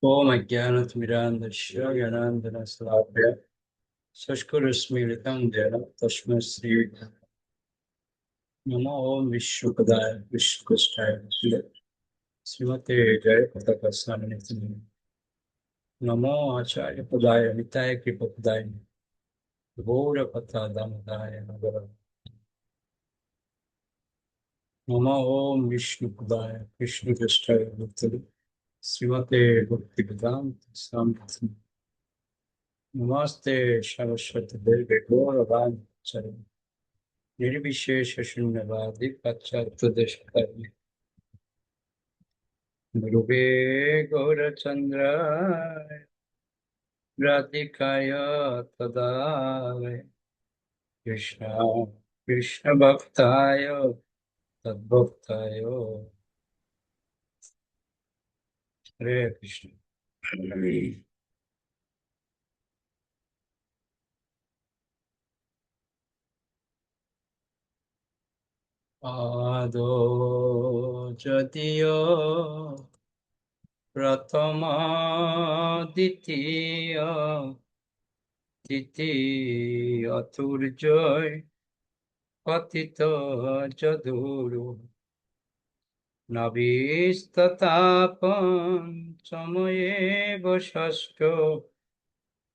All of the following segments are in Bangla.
ओम अज्ञानतिमिरान्धस्य ज्ञानाञ्जनशलाकया चक्षुरुन्मीलितं येन तस्मै नमो ओम विष्णुपदाय विष्णुकृष्णाय श्रीमते जयपताकास्वामिनिति नमो आचार्यपदाय निताय कृपपदाय गौरपतादामोदाय नमः नमो ओम विष्णुपदाय विष्णुकृष्णाय श्रीमते भक्तिवेदान्त स्वामी नमस्ते सरस्वती देवी गौरवाणी निर्विशेष शून्यवादी पाश्चात्य देशकार्य ध्रुवे गौरचंद्राय राधिकाय तदालय कृष्ण कृष्ण भक्ताय तद्भक्ताय हरे कृष्ण। आदो যদিও প্রথম দ্বিতীয় তৃতীয় তুর্যয় পতিত যদুরু নবিস্ততাপং সময়েব ষষ্ঠ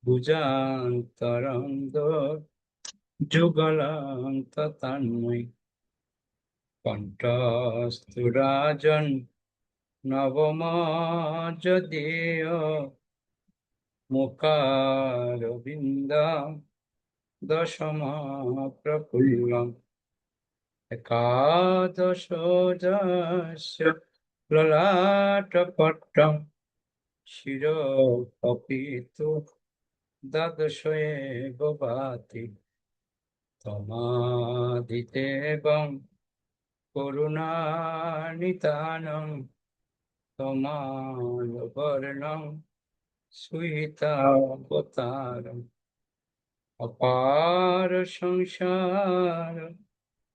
ভুজান্তরঙ্গ যুগলান্ত তন্ময় কণ্ঠস্থু রাজন নবম যদিও মুখারবিন্দম দশম প্রফুল্লম একাদশ যস্য ললাটপট্টম শিরোপীতো দ্বাদশ এব ভাতি তমাদিদেবং করুণানিধানং তমালবর্ণং সুহিতাবতারম অপার সংসার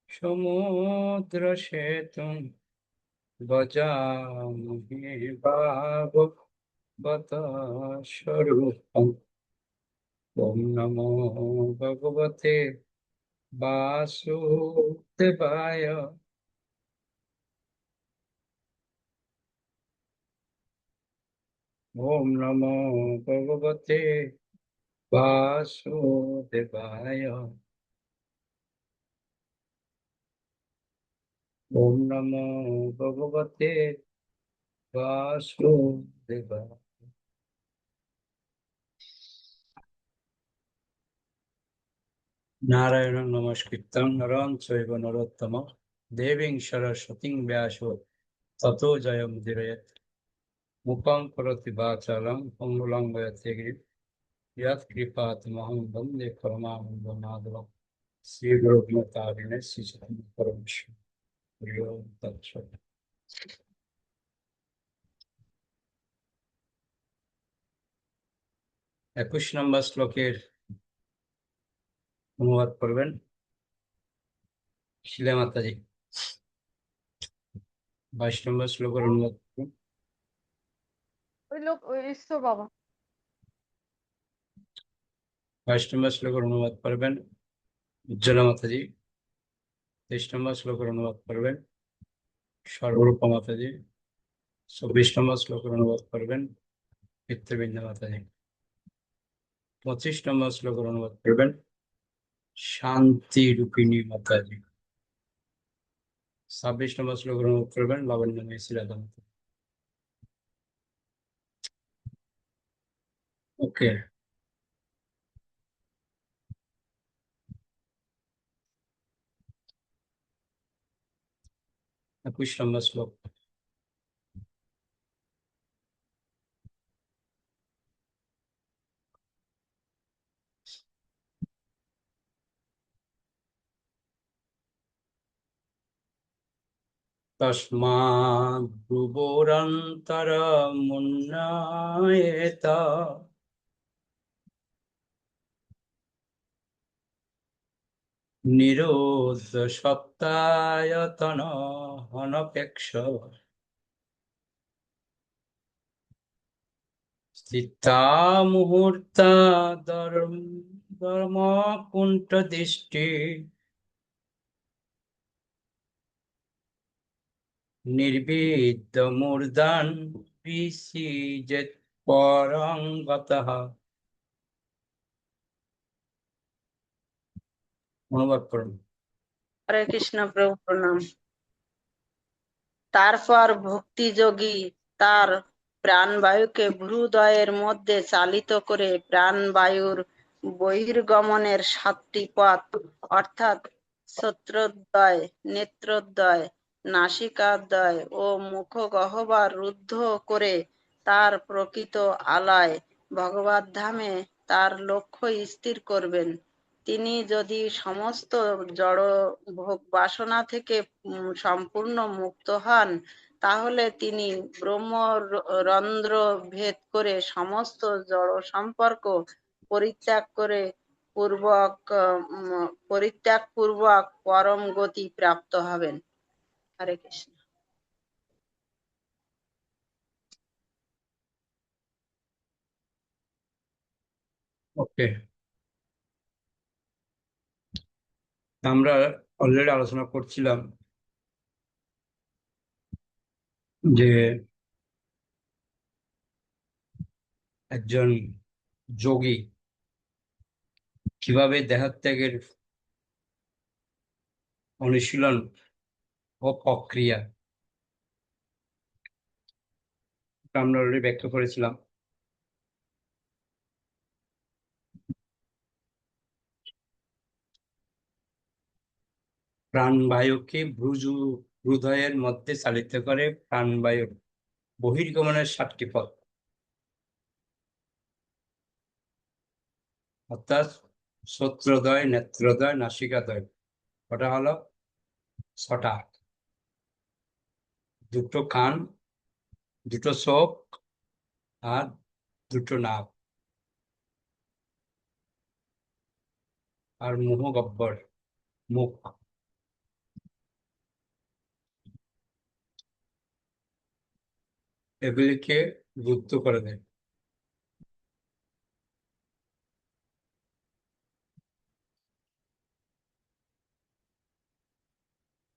সমুদ্র সেতুং ভজামহে ভাগবত স্বরূপম। ওম নমো ভগবতে বাসুদেবায়। ওম নমো ভগবতে বাসুদেবায়। ওম নমো ভগবতে বাসুদেবায়। নারায়ণং নমস্কৃত্যং নরং চৈব নরোত্তমং দেবীং সরস্বতীং ব্যাসো ততো জয়মুদীরয়েৎ। মুখং করোতি বাচালং পঙ্গুলং বয়তে গিরিম यत् कृपातमहं वन्दे परमानन्दं माधवं। श्रीगुरुज्ञतारिणे श्रीचैतन्य परमेश्वर हरि ओम तत्सत्। 21 নম্বর শ্লোকের অনুবাদ করবেন শিলা মাতাজি। 22 নম্বর শ্লোকের অনুবাদ করবেন ওই লোক ওই ঈশ্বর বাবা 22 নম্বর শ্লোকের অনুবাদ করবেন উজ্জ্বলা মাতাজি। 23 নম্বর শ্লোকের অনুবাদ করবেন সর্বরূপা মাতাজি। 24 নম্বর শ্লোকের অনুবাদ করবেন পিতৃবৃন্দ মাতাজি। 25 নম্বর শ্লোকের অনুবাদ করবেন শান্তি রূপিণী মাতাজি। 26 নম্বর শ্লোকের অনুবাদ করবেন লাবণ্যময়ী শ্রীরাধা মাতা। ওকে, 21 নম্বর শ্লোক। তস্মাৎ ভ্রুবোরন্তরমুন্নয়েত নিরোধ সপ্তায়তন অনপেক্ষ স্থিতা মুহূর্তা ধর্ম কুণ্ঠ দৃষ্টি নির্বিদ্য মূর্ধান বিসৃজেৎ পরং গতঃ। অনুবাদ করুন। হরে কৃষ্ণ, প্রভু প্রণাম। তারপর ভক্তিযোগী তার প্রাণবায়ুকে ভ্রূদ্বয়ের মধ্যে চালিত করে প্রাণবায়ুর বহির্গমনের 7টি পথ অর্থাৎ শ্রোত্রদ্বয়, নেত্রদ্বয়, নাসিকাদ্বয় ও মুখগহ্বর রুদ্ধ করে তার প্রকৃত আলয় ভগবদ্ধামে তার লক্ষ্য স্থির করবেন। তিনি যদি সমস্ত জড় ভোগ বাসনা থেকে সম্পূর্ণ মুক্ত হন, তাহলে তিনি ব্রহ্মরন্ধ্র ভেদ করে সমস্ত জড় সম্পর্ক পরিত্যাগ পূর্বক পরম গতি প্রাপ্ত হবেন। হরে কৃষ্ণ। ওকে, আমরা অলরেডি আলোচনা করছিলাম যে একজন যোগী কিভাবে দেহত্যাগের অনুশীলন ও প্রক্রিয়া আমরা অলরেডি ব্যাখ্যা করেছিলাম। প্রাণবায়ুকে হৃদয়ের মধ্যে চালিত করে প্রাণবায়ুর বহির্গমনের 7টি পথ, অর্থাৎ শ্রোত্রদ্বয়, নেত্রদ্বয়, নাসিকাদ্বয়। ওটা হলো 6টা। 2টো কান, 2টো চোখ আর 2টো নাক আর মুখ, মুখ এগুলিকে রুদ্ধ করে দেয়।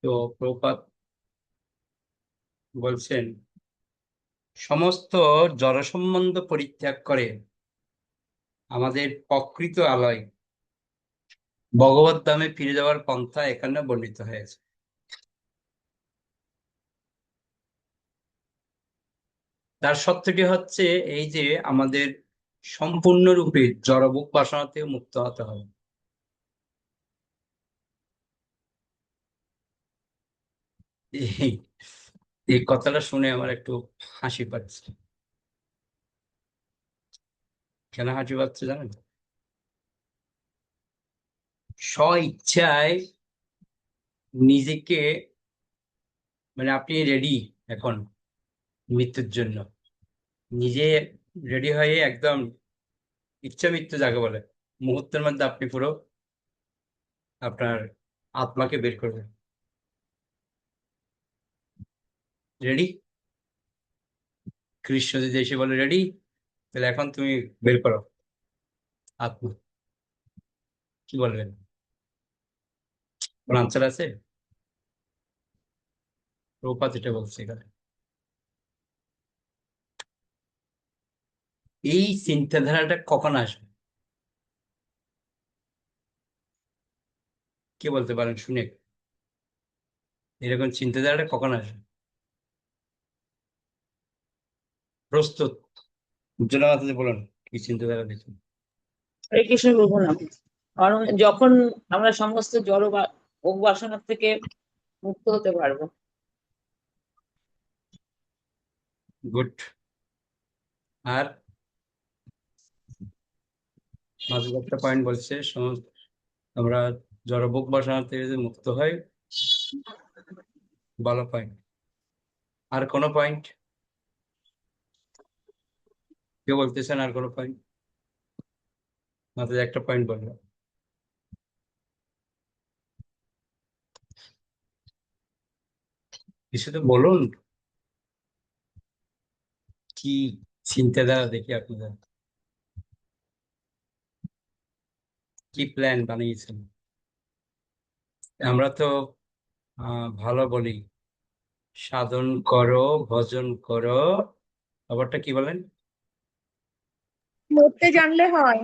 তো প্রপাত বলছেন সমস্ত জড় সম্বন্ধ পরিত্যাগ করে আমাদের প্রকৃত আলয় ভগবত ধামে ফিরে যাওয়ার পন্থা এখানে বর্ণিত হয়েছে। তার সত্যটি হচ্ছে এই যে আমাদের সম্পূর্ণরূপে জড়ভোগ বাসনা থেকে মুক্ত হতে হবে। এই এই কথাটা শুনে আমার একটু হাসি পাচ্ছে। কেন হাসি পাচ্ছে জানেন? স্ব ইচ্ছায় নিজেকে, মানে আপনি রেডি এখন মৃত্যুর জন্য, নিজে রেডি হয়ে একদম ইচ্ছা মৃত্যু যাকে বলে, মুহূর্তের মধ্যে আপনি পুরো আপনার আত্মাকে বের করবেন। রেডি? কৃষ্ণ যদি এসে বলে রেডি, তাহলে এখন তুমি বের করো আত্মা, কি বলবেন? কোন আনসার আছে? প্রভুপাদ এটা বলছে এখানে। এই চিন্তাধারাটা কখন আসবে? কে বলতে পারেন শুনে? এরকম চিন্তাধারাটা কখন আসবে? প্রস্তুত? উজ্জ্বলা মাতাজি বলুন, কি চিন্তাধারা দিচ্ছেন? হরে কৃষ্ণ, প্রভু প্রণাম। কারণ যখন আমরা সমস্ত জড় ভোগ বাসনা থেকে মুক্ত হতে পারবো। গুড। আর মাঝে একটা পয়েন্ট বলছে আমরা জড়ভোগ বাসনা থেকে যদি মুক্ত হয়, ভালো পয়েন্ট। আর কোনো পয়েন্ট কেউ বলতেছেন? আর কোনো পয়েন্ট? মাঝে একটা পয়েন্ট বললো, কিছু তো বলুন। কি চিন্তাধারা দেখি আপনাদের কি প্ল্যান বানিয়েছেন। আমরা তো ভালো বলি, সাধন করো, ভজন করো, আবারটা কি বলেন? মরতে জানলে হয়।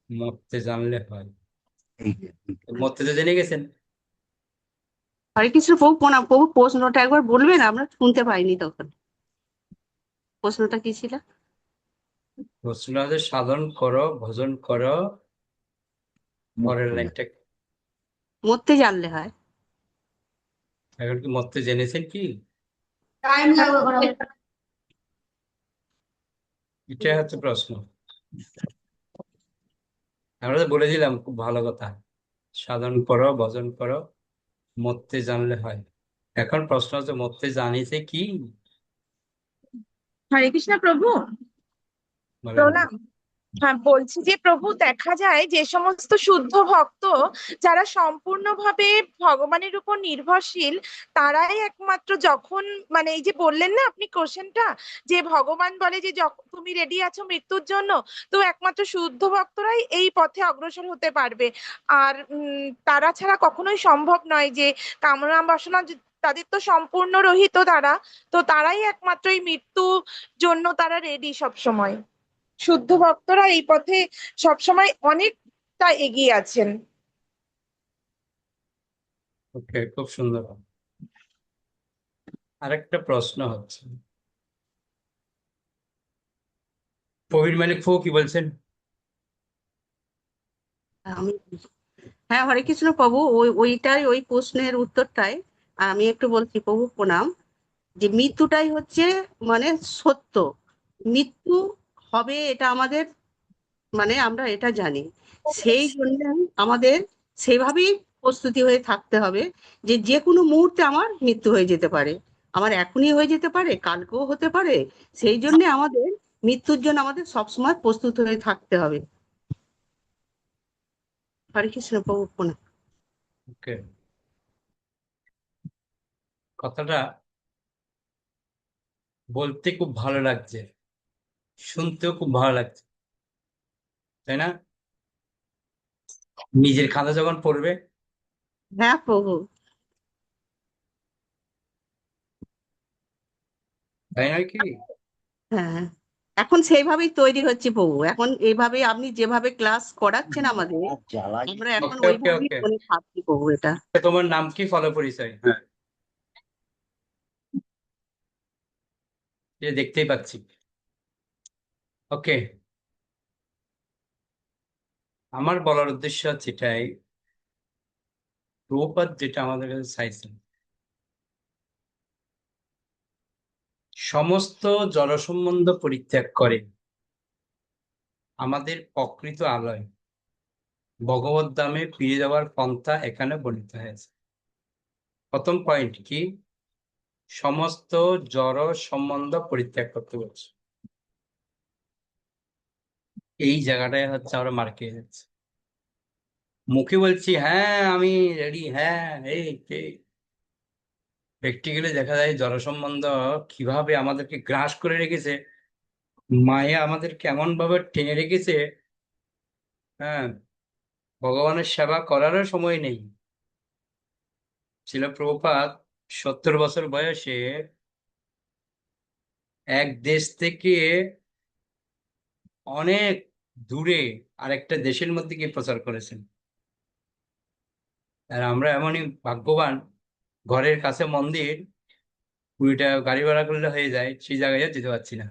মরতে জানলে হয়। মরতে তো জেনে গেছেন। হরে কৃষ্ণ প্রভু প্রণাম। প্রভু প্রশ্নটা একবার বলবেন, আমরা শুনতে পাইনি তখন। প্রশ্নটা কি ছিল? প্রশ্ন আছে সাধন করো, ভজন করো, পরের লাইনটা কি? মরতে জানলে হয়। এখন কি মরতে জেনেছেন কি? টাইম লাগবে। এটাই হচ্ছে প্রশ্ন। আমরা তো বলে দিলাম খুব ভালো কথা, সাধন করো, ভজন করো, মরতে জানলে হয়। এখন প্রশ্ন হচ্ছে মরতে জানিছে কি? হরে কৃষ্ণ প্রভু, বলেন। প্রণাম। হ্যাঁ, বলছি যে প্রভু, দেখা যায় যে সমস্ত শুদ্ধ ভক্ত যারা সম্পূর্ণভাবে ভগবানের উপর নির্ভরশীল, তারাই একমাত্র যখন, মানে এই যে বললেন না আপনি কোশ্চেনটা, যে ভগবান বলে যে যখন তুমি রেডি আছো মৃত্যুর জন্য, তো একমাত্র শুদ্ধ ভক্তরাই এই পথে অগ্রসর হতে পারবে। আর তারা ছাড়া কখনোই সম্ভব নয়, যে কামনা বাসনা তাদের তো সম্পূর্ণ রহিত তারা, তো তারাই একমাত্র এই মৃত্যুর জন্য তারা রেডি সব সময়। শুদ্ধ ভক্তরা এই পথে সবসময় অনেকটা এগিয়ে আছেন। ওকে, খুব সুন্দর। আরেকটা প্রশ্ন হচ্ছে, প্রবীর মালিক ফু কি বলছেন? আমি হ্যাঁ, হরে কৃষ্ণ প্রভু, ওইটাই, ওই প্রশ্নের উত্তরটাই আমি একটু বলছি। প্রভু প্রণাম। যে মৃত্যুটাই হচ্ছে মানে সত্য। মৃত্যু হবে, এটা আমাদের মানে আমরা এটা জানি। সেই জন্য আমাদের সেভাবেই প্রস্তুতি হয়ে থাকতে হবে, যে যে কোনো মুহূর্তে আমার মৃত্যু হয়ে যেতে পারে। আমার এখনই হয়ে যেতে পারে, কালকেও হতে পারে। সেই জন্য আমাদের মৃত্যুর জন্য আমাদের সবসময় প্রস্তুত হয়ে থাকতে হবে। হরে কৃষ্ণ প্রভু প্রণাম। ওকে, কথাটা বলতে খুব ভালো লাগছে, শুনতেও খুব ভালো লাগছে, তাই না? নিজের খাতা যখন পড়বে, হ্যাঁ প্রভু। তাই নয় কি? হ্যাঁ, এখন সেইভাবেই তৈরি হচ্ছে প্রভু। এখন এইভাবে আপনি যেভাবে ক্লাস করাচ্ছেন আমাদের, আমরা এখন ওকে ওকে ওইভাবেই ওকে। মনে থাকছি প্রভু। এটা তোমার নাম কি, ফলো পরিচয়? হ্যাঁ, এটা দেখতেই পাচ্ছি। ওকে, আমার বলার উদ্দেশ্য হচ্ছে এটাই, প্রভুপাদ যেটা আমাদের কাছে চাইছেন, সমস্ত জড় সম্বন্ধ পরিত্যাগ করে আমাদের প্রকৃত আলয় ভগবত ধামে ফিরে যাওয়ার পন্থা এখানে বর্ণিত হয়েছে। প্রথম পয়েন্ট কি? সমস্ত জড় সম্বন্ধ পরিত্যাগ করতে বলছে। এই জায়গাটায় হচ্ছে আমরা মার খেয়ে যাচ্ছি। মুখে বলছি হ্যাঁ আমি রেডি, হ্যাঁ এই সেই, প্র্যাকটিক্যালি দেখা যায় জড় সম্বন্ধ কিভাবে আমাদেরকে গ্রাস করে রেখেছে, মায়া আমাদের কেমন ভাবে টেনে রেখেছে। হ্যাঁ, ভগবানের সেবা করারও সময় নেই। ছিল প্রভুপাদ 70 বছর বয়সে এক দেশ থেকে অনেক দূরে আরেকটা দেশের মধ্যে গিয়ে প্রচার করেছেন। আর আমরা এমনই ভাগ্যবান, ঘরের কাছে মন্দির, 20 টাকা গাড়ি ভাড়া করলে হয়ে যায়, সেই জায়গায় যেতে পারছি না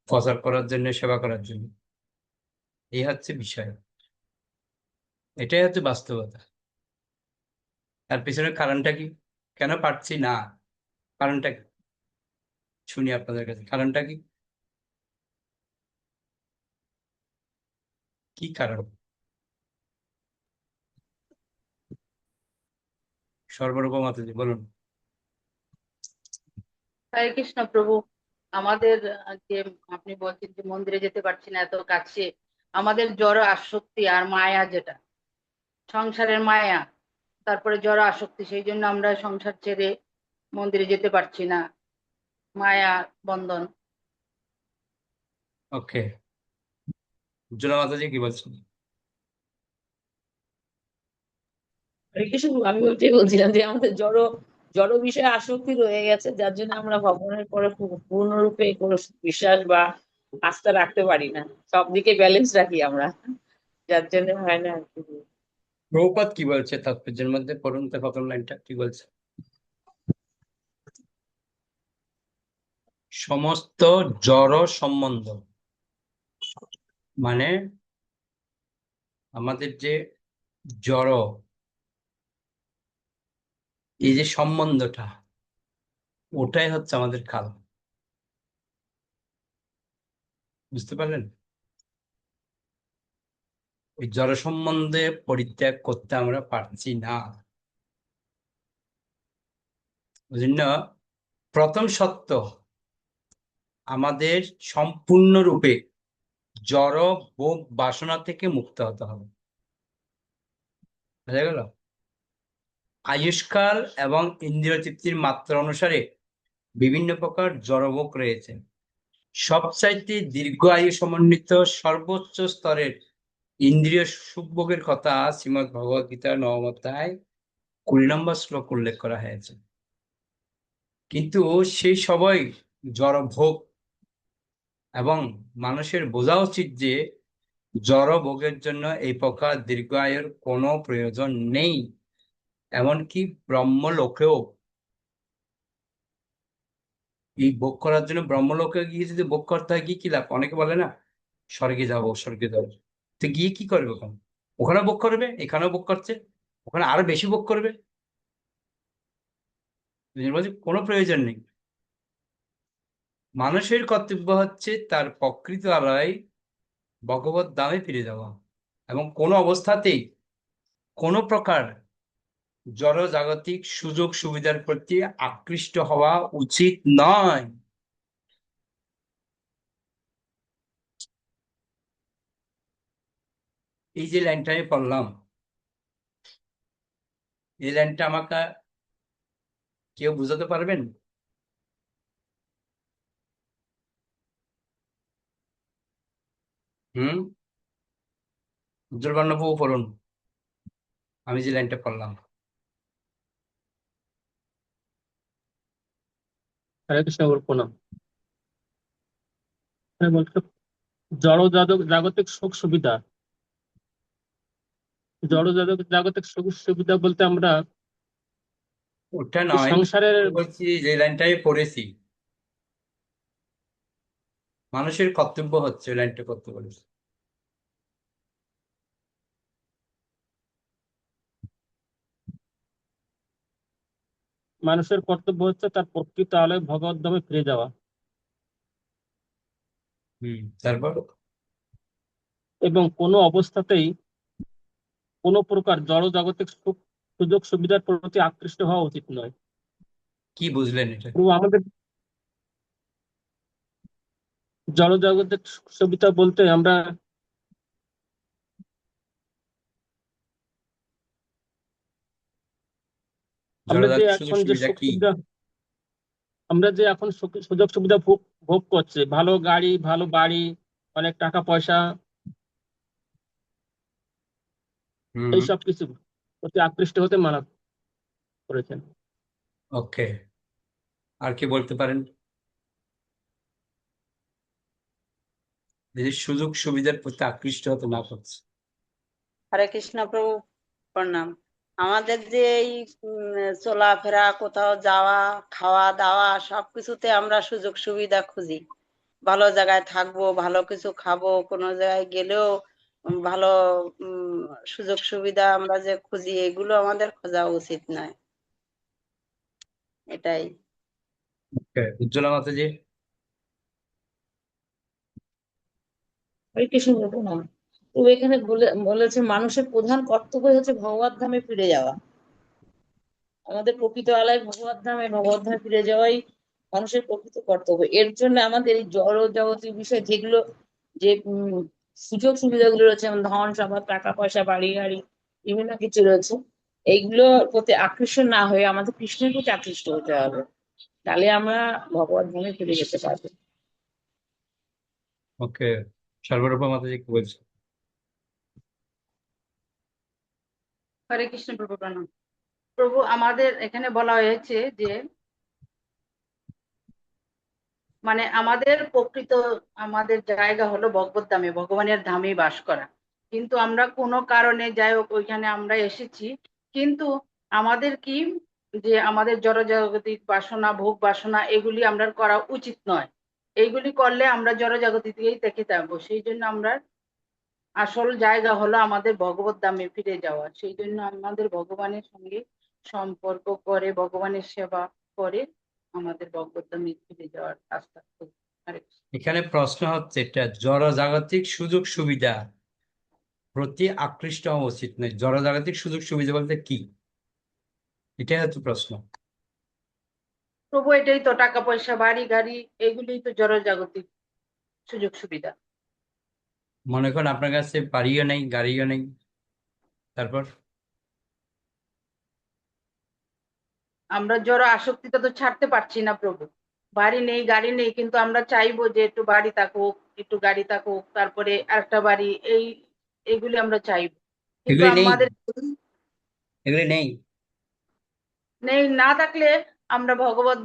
প্রচার করার জন্য, সেবা করার জন্য। এই হচ্ছে বিষয়, এটাই হচ্ছে বাস্তবতা। তার পিছনে কারণটা কি? কেন পারছি না? কারণটা কি? শুনি আপনাদের কাছে, কারণটা কি? কি কারণ? সর্বরূপ মাতাজি বলুন। হরে কৃষ্ণ প্রভু, আমাদের যে আপনি বলছেন যে মন্দিরে যেতে পারছি না এত কাছে, আমাদের জড় আসক্তি আর মায়া, যেটা সংসারের মায়া, তারপরে জড় আসক্তি, সেই জন্য আমরা সংসার ছেড়ে মন্দিরে যেতে পারছি না। মায়া বন্ধন। ওকে, উজ্জ্বলা মাতাজি কি বলছেন? হরে কৃষ্ণ, আমি ওইটাই বলছিলাম যে আমাদের জড় জড় বিষয়ে আসক্তি রয়ে গেছে, যার জন্য আমরা ভগবানের পরে পূর্ণরূপে কোনো বিশ্বাস বা আস্থা রাখতে পারি না। সব দিকে ব্যালেন্স রাখি আমরা, যার জন্য হয় না আর কি। প্রভুপাদ কি বলছে তাৎপর্যের মধ্যে? পড়ুন তো প্রথম লাইনটা কি বলছে। সমস্ত জড় সম্বন্ধ মানে আমাদের যে জড়, এই যে সম্বন্ধটা, ওটাই হচ্ছে আমাদের কাল। বুঝতে পারলেন? ওই জড় সম্বন্ধে পরিত্যাগ করতে আমরা পারছি না। ওই জন্য প্রথম সত্য আমাদের সম্পূর্ণরূপে জড় ভোগ বাসনা থেকে মুক্ত হতে হবে। বুঝা গেল? আয়ুষ্কাল এবং ইন্দ্রিয় তৃপ্তির মাত্রা অনুসারে বিভিন্ন প্রকার জড়ভোগ রয়েছে। সবচাইতে দীর্ঘ আয়ু সমন্বিত সর্বোচ্চ স্তরের ইন্দ্রিয় সুখভোগের কথা শ্রীমদ্ ভগবদ গীতার 9ম অধ্যায় 20 নম্বর শ্লোক উল্লেখ করা হয়েছে। কিন্তু সেই সবই জড়ভোগ, এবং মানুষের বোঝা উচিত যে জড় ভোগের জন্য এই প্রকার দীর্ঘ আয়ুর কোনো প্রয়োজন নেই। এমনকি ব্রহ্মলোকেও এই ভোগ করার জন্য ব্রহ্মলোকে গিয়ে যদি ভোগ করতে হয়, গিয়ে কি লাভ? অনেকে বলে না স্বর্গে যাবো স্বর্গে যাবো, তো গিয়ে কি করবে? ওখানে ওখানেও ভোগ করবে, এখানেও ভোগ করছে, ওখানে আরো বেশি ভোগ করবে। বলছি কোনো প্রয়োজন নেই। মানুষের কর্তব্য হচ্ছে তার প্রকৃত আলয় ভগবত ধামে ফিরে যাওয়া, এবং কোনো অবস্থাতেই কোনো প্রকার জড় জাগতিক সুযোগ সুবিধার প্রতি আকৃষ্ট হওয়া উচিত নয়। এই যে লাইনটা আমি পড়লাম, এই লাইনটা আমাকে কেউ বুঝাতে পারবেন? হুম, উজ্জ্বল বর্ণবাবু পড়ুন আমি যে লাইনটা পড়লাম। হরে কৃষ্ণ গুরু প্রণাম। আমি বলছি জাগতিক সুখ সুবিধা, জাগতিক সুখ সুবিধা বলতে আমরা ওটা এই নয়, সংসারের আমি বলছি যে লাইনটা আমি পড়েছি, মানুষের কর্তব্য হচ্ছে ওই লাইনটা করতে বলেছি। মানুষের কর্তব্য হচ্ছে তার প্রকৃত আলোয় ভগবত ধামে ফিরে যাওয়া, তারপর এবং কোনো অবস্থাতেই কোনো প্রকার জড় জাগতিক সুখ সুযোগ সুবিধার প্রতি আকৃষ্ট হওয়া উচিত নয়। কি বুঝলেন এটা? প্রভু আমাদের জড় জাগতিক সুখ সুবিধা বলতে আমরা আমরা যে জড়জাগতিক সুযোগ এখন যে সুবিধা সুখ কি? সুবিধা আমরা যে এখন সুযোগ সুবিধা ভোগ ভোগ করছি, ভালো গাড়ি, ভালো বাড়ি, অনেক টাকা পয়সা, হুম, এই সব কিছু প্রতি আকৃষ্ট হতে মানা করেছেন। ওকে, আর কি বলতে পারেন? এই যে সুযোগ সুবিধার প্রতি আকৃষ্ট হতে না করছে। হরে কৃষ্ণ প্রভু প্রণাম। আমাদের যে এই চলাফেরা, কোথাও যাওয়া, খাওয়া দাওয়া সবকিছুতে আমরা সুযোগ সুবিধা খুঁজি। ভালো জায়গায় থাকবো, ভালো কিছু খাবো, কোনো জায়গায় গেলেও ভালো সুযোগ সুবিধা আমরা যে খুঁজি, এগুলো আমাদের খোঁজা উচিত নয়। এটাই। ওকে, উজ্জ্বলা মাতাজি। হরে কৃষ্ণ প্রণাম। তো এখানে বলেছে মানুষের প্রধান কর্তব্য হচ্ছে ভগবত ধামে ফিরে যাওয়া। আমাদের প্রকৃত আলয় ভগবত ধামে ফিরে যাওয়াই মানুষের প্রকৃত কর্তব্য। এর জন্য আমাদের এই জড় জগতের বিষয় যেগুলো, যে সুযোগ সুবিধাগুলো রয়েছে, যেমন ধন সম্পদ, টাকা পয়সা, বাড়ি গাড়ি, বিভিন্ন কিছু রয়েছে, এইগুলোর প্রতি আকৃষ্ট না হয়ে আমাদের কৃষ্ণের প্রতি আকৃষ্ট হতে হবে। তাহলে আমরা ভগবত ধামে ফিরে যেতে পারবো। ওকে, সর্বরূপা মাতাজি কি বলছে? হরে কৃষ্ণ প্রভু প্রণাম। প্রভু আমাদের এখানে বলা হয়েছে যে মানে আমাদের প্রকৃত আমাদের জায়গা হলো ভগবত ধামে, ভগবানের ধামে বাস করা। কিন্তু আমরা কোনো কারণে যাই হোক ওইখানে আমরা এসেছি, কিন্তু আমাদের কি যে আমাদের জড়জাগতিক বাসনা, ভোগ বাসনা এগুলি আমরা করা উচিত নয়। এইগুলি করলে আমরা জড়জাগতিকেই দেখে থাকবো। সেই জন্য আমরা আসল জায়গা হলো আমাদের ভগবত ধামে ফিরে যাওয়া। সেই জন্য আমাদের ভগবানের সঙ্গে সম্পর্ক করে, ভগবানের সেবা করে আমাদের ভগবত ধামে ফিরে যাওয়ার রাস্তা খুঁজি। হরে কৃষ্ণ। এখানে প্রশ্ন হচ্ছে, এটা জড়জাগতিক সুযোগ সুবিধা প্রতি আকৃষ্ট হওয়া উচিত নয়। জড়জাগতিক সুযোগ সুবিধা বলতে কি, এটাই হচ্ছে প্রশ্ন। প্রভু এটাই তো, টাকা পয়সা, বাড়ি গাড়ি, এগুলোই তো জড়জাগতিক সুযোগ সুবিধা। মনে করেন আপনার কাছে বাড়িও নেই, গাড়িও নেই, তারপর আমরা জড় আসক্তিটা তো ছাড়তে পারছি না প্রভু। বাড়ি নেই, গাড়ি নেই, কিন্তু আমরা চাইবো যে একটু বাড়ি থাকুক, একটু গাড়ি থাকুক, তারপরে আরেকটা বাড়ি, এইগুলি আমরা চাইবো। কিন্তু এগুলি নেই, আমাদের এগুলি নেই। নেই, না থাকলে আমরা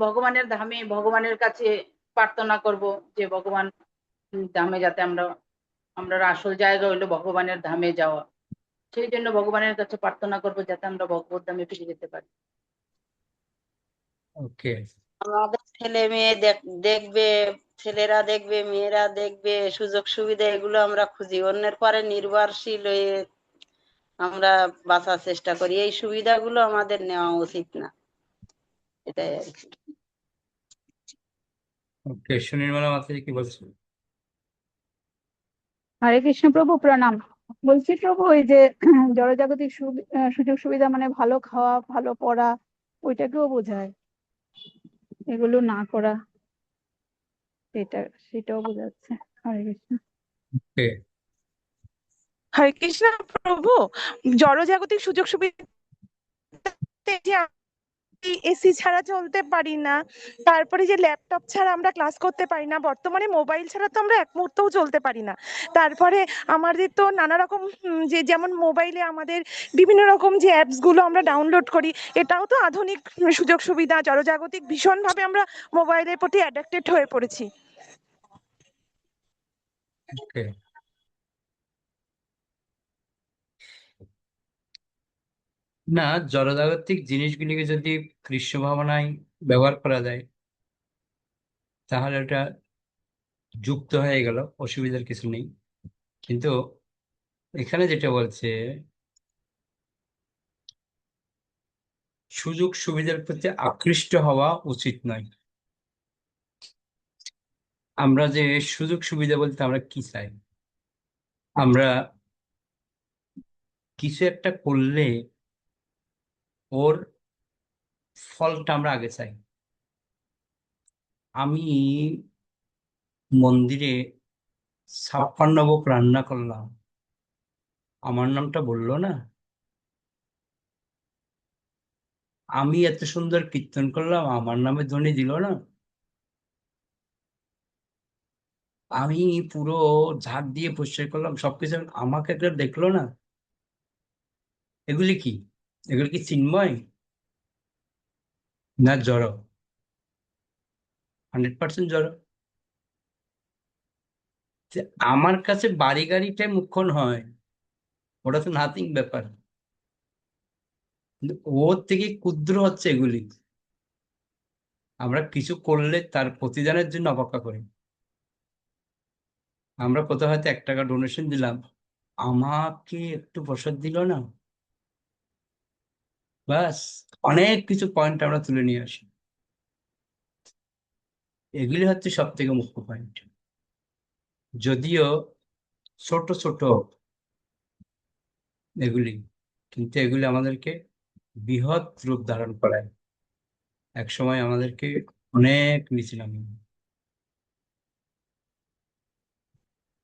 ভগবানের ধামে, ভগবানের কাছে প্রার্থনা করব যে ভগবান ধামে যাতে আমরা, আমরা আসল জায়গা হইলো ভগবানের ধামে যাওয়া। সেই জন্য ভগবানের কাছে প্রার্থনা করব যাতে আমরা ভগবত ধামে ফিরে যেতে পারি। ওকে, আমাদের ছেলে মেয়ে দেখবে, ছেলেরা দেখবে, মেয়েরা দেখবে, সুযোগ সুবিধা এগুলো আমরা খুঁজি, অন্যের পরে নির্ভরশীল হয়ে আমরা বাঁচার চেষ্টা করি। এই সুবিধাগুলো আমাদের নেওয়া উচিত না, এটাই আর কি। ওকে, সুনির্মলা মাতাজি কি বলছে? হরে কৃষ্ণ প্রভু প্রণাম। বলছি প্রভু, ওই যে জড়জাগতিক সুযোগ সুবিধা মানে ভালো খাওয়া, ভালো পড়া, ওইটাকেও বোঝায়, এগুলো না করা, সেটাও বোঝাচ্ছে। হরে কৃষ্ণ। ওকে, হরে কৃষ্ণ প্রভু, জড়জাগতিক সুযোগ সুবিধা যে এসি ছাড়া চলতে পারি না, তারপরে যে ল্যাপটপ ছাড়া আমরা ক্লাস করতে পারি না, বর্তমানে মোবাইল ছাড়া তো আমরা এক মুহূর্তও চলতে পারি না। তারপরে আমাদের তো নানা রকম যে যেমন মোবাইলে আমাদের বিভিন্ন রকম যে অ্যাপস গুলো আমরা ডাউনলোড করি, এটাও তো আধুনিক সুযোগ সুবিধা। জড়জাগতিক ভীষণভাবে আমরা মোবাইলের প্রতি অ্যাডাক্টেড হয়ে পড়েছি। ওকে। না, জড়জাগতিক জিনিসগুলিকে যদি কৃষ্ণ ভাবনায় ব্যবহার করা যায় তাহলে ওটা যুক্ত হয়ে গেল, অসুবিধার কিছু নেই। কিন্তু এখানে যেটা বলছে, সুযোগ সুবিধার প্রতি আকৃষ্ট হওয়া উচিত নয়। আমরা যে সুযোগ সুবিধা বলতে আমরা কি চাই? আমরা কিছু একটা করলে ওর ফলটা আমরা আগে চাই। আমি মন্দিরে 56 ভোগ রান্না করলাম, আমার নামটা বললো না। আমি এত সুন্দর কীর্তন করলাম, আমার নামে ধ্বনি দিল না। আমি পুরো ঝাড় দিয়ে পরিষ্কার করলাম, সবকিছু, আমাকে কেউ দেখলো না। এগুলি কি? এগুলি কি চিন্ময় না জড়? 100% জড়। যে আমার কাছে বাড়ি গাড়িটাই মুখ্য নয়, ওটা তো নাথিং ব্যাপার, কিন্তু ওর থেকে ক্ষুদ্র হচ্ছে এগুলি। আমরা কিছু করলে তার প্রতিদানের জন্য অপেক্ষা করি। আমরা কোথাও হয়তো 1 টাকা ডোনেশন দিলাম, আমাকে একটু প্রসাদ দিল না, ব্যাস, অনেক কিছু পয়েন্ট আমরা তুলে নিয়ে আসি। এগুলি হচ্ছে সব থেকে মুখ্য পয়েন্ট, যদিও ছোট ছোট এগুলি, কিন্তু এগুলি আমাদেরকে বৃহৎ রূপ ধারণ করায়, এক সময় আমাদেরকে অনেক নিচে নামিয়ে দেয়।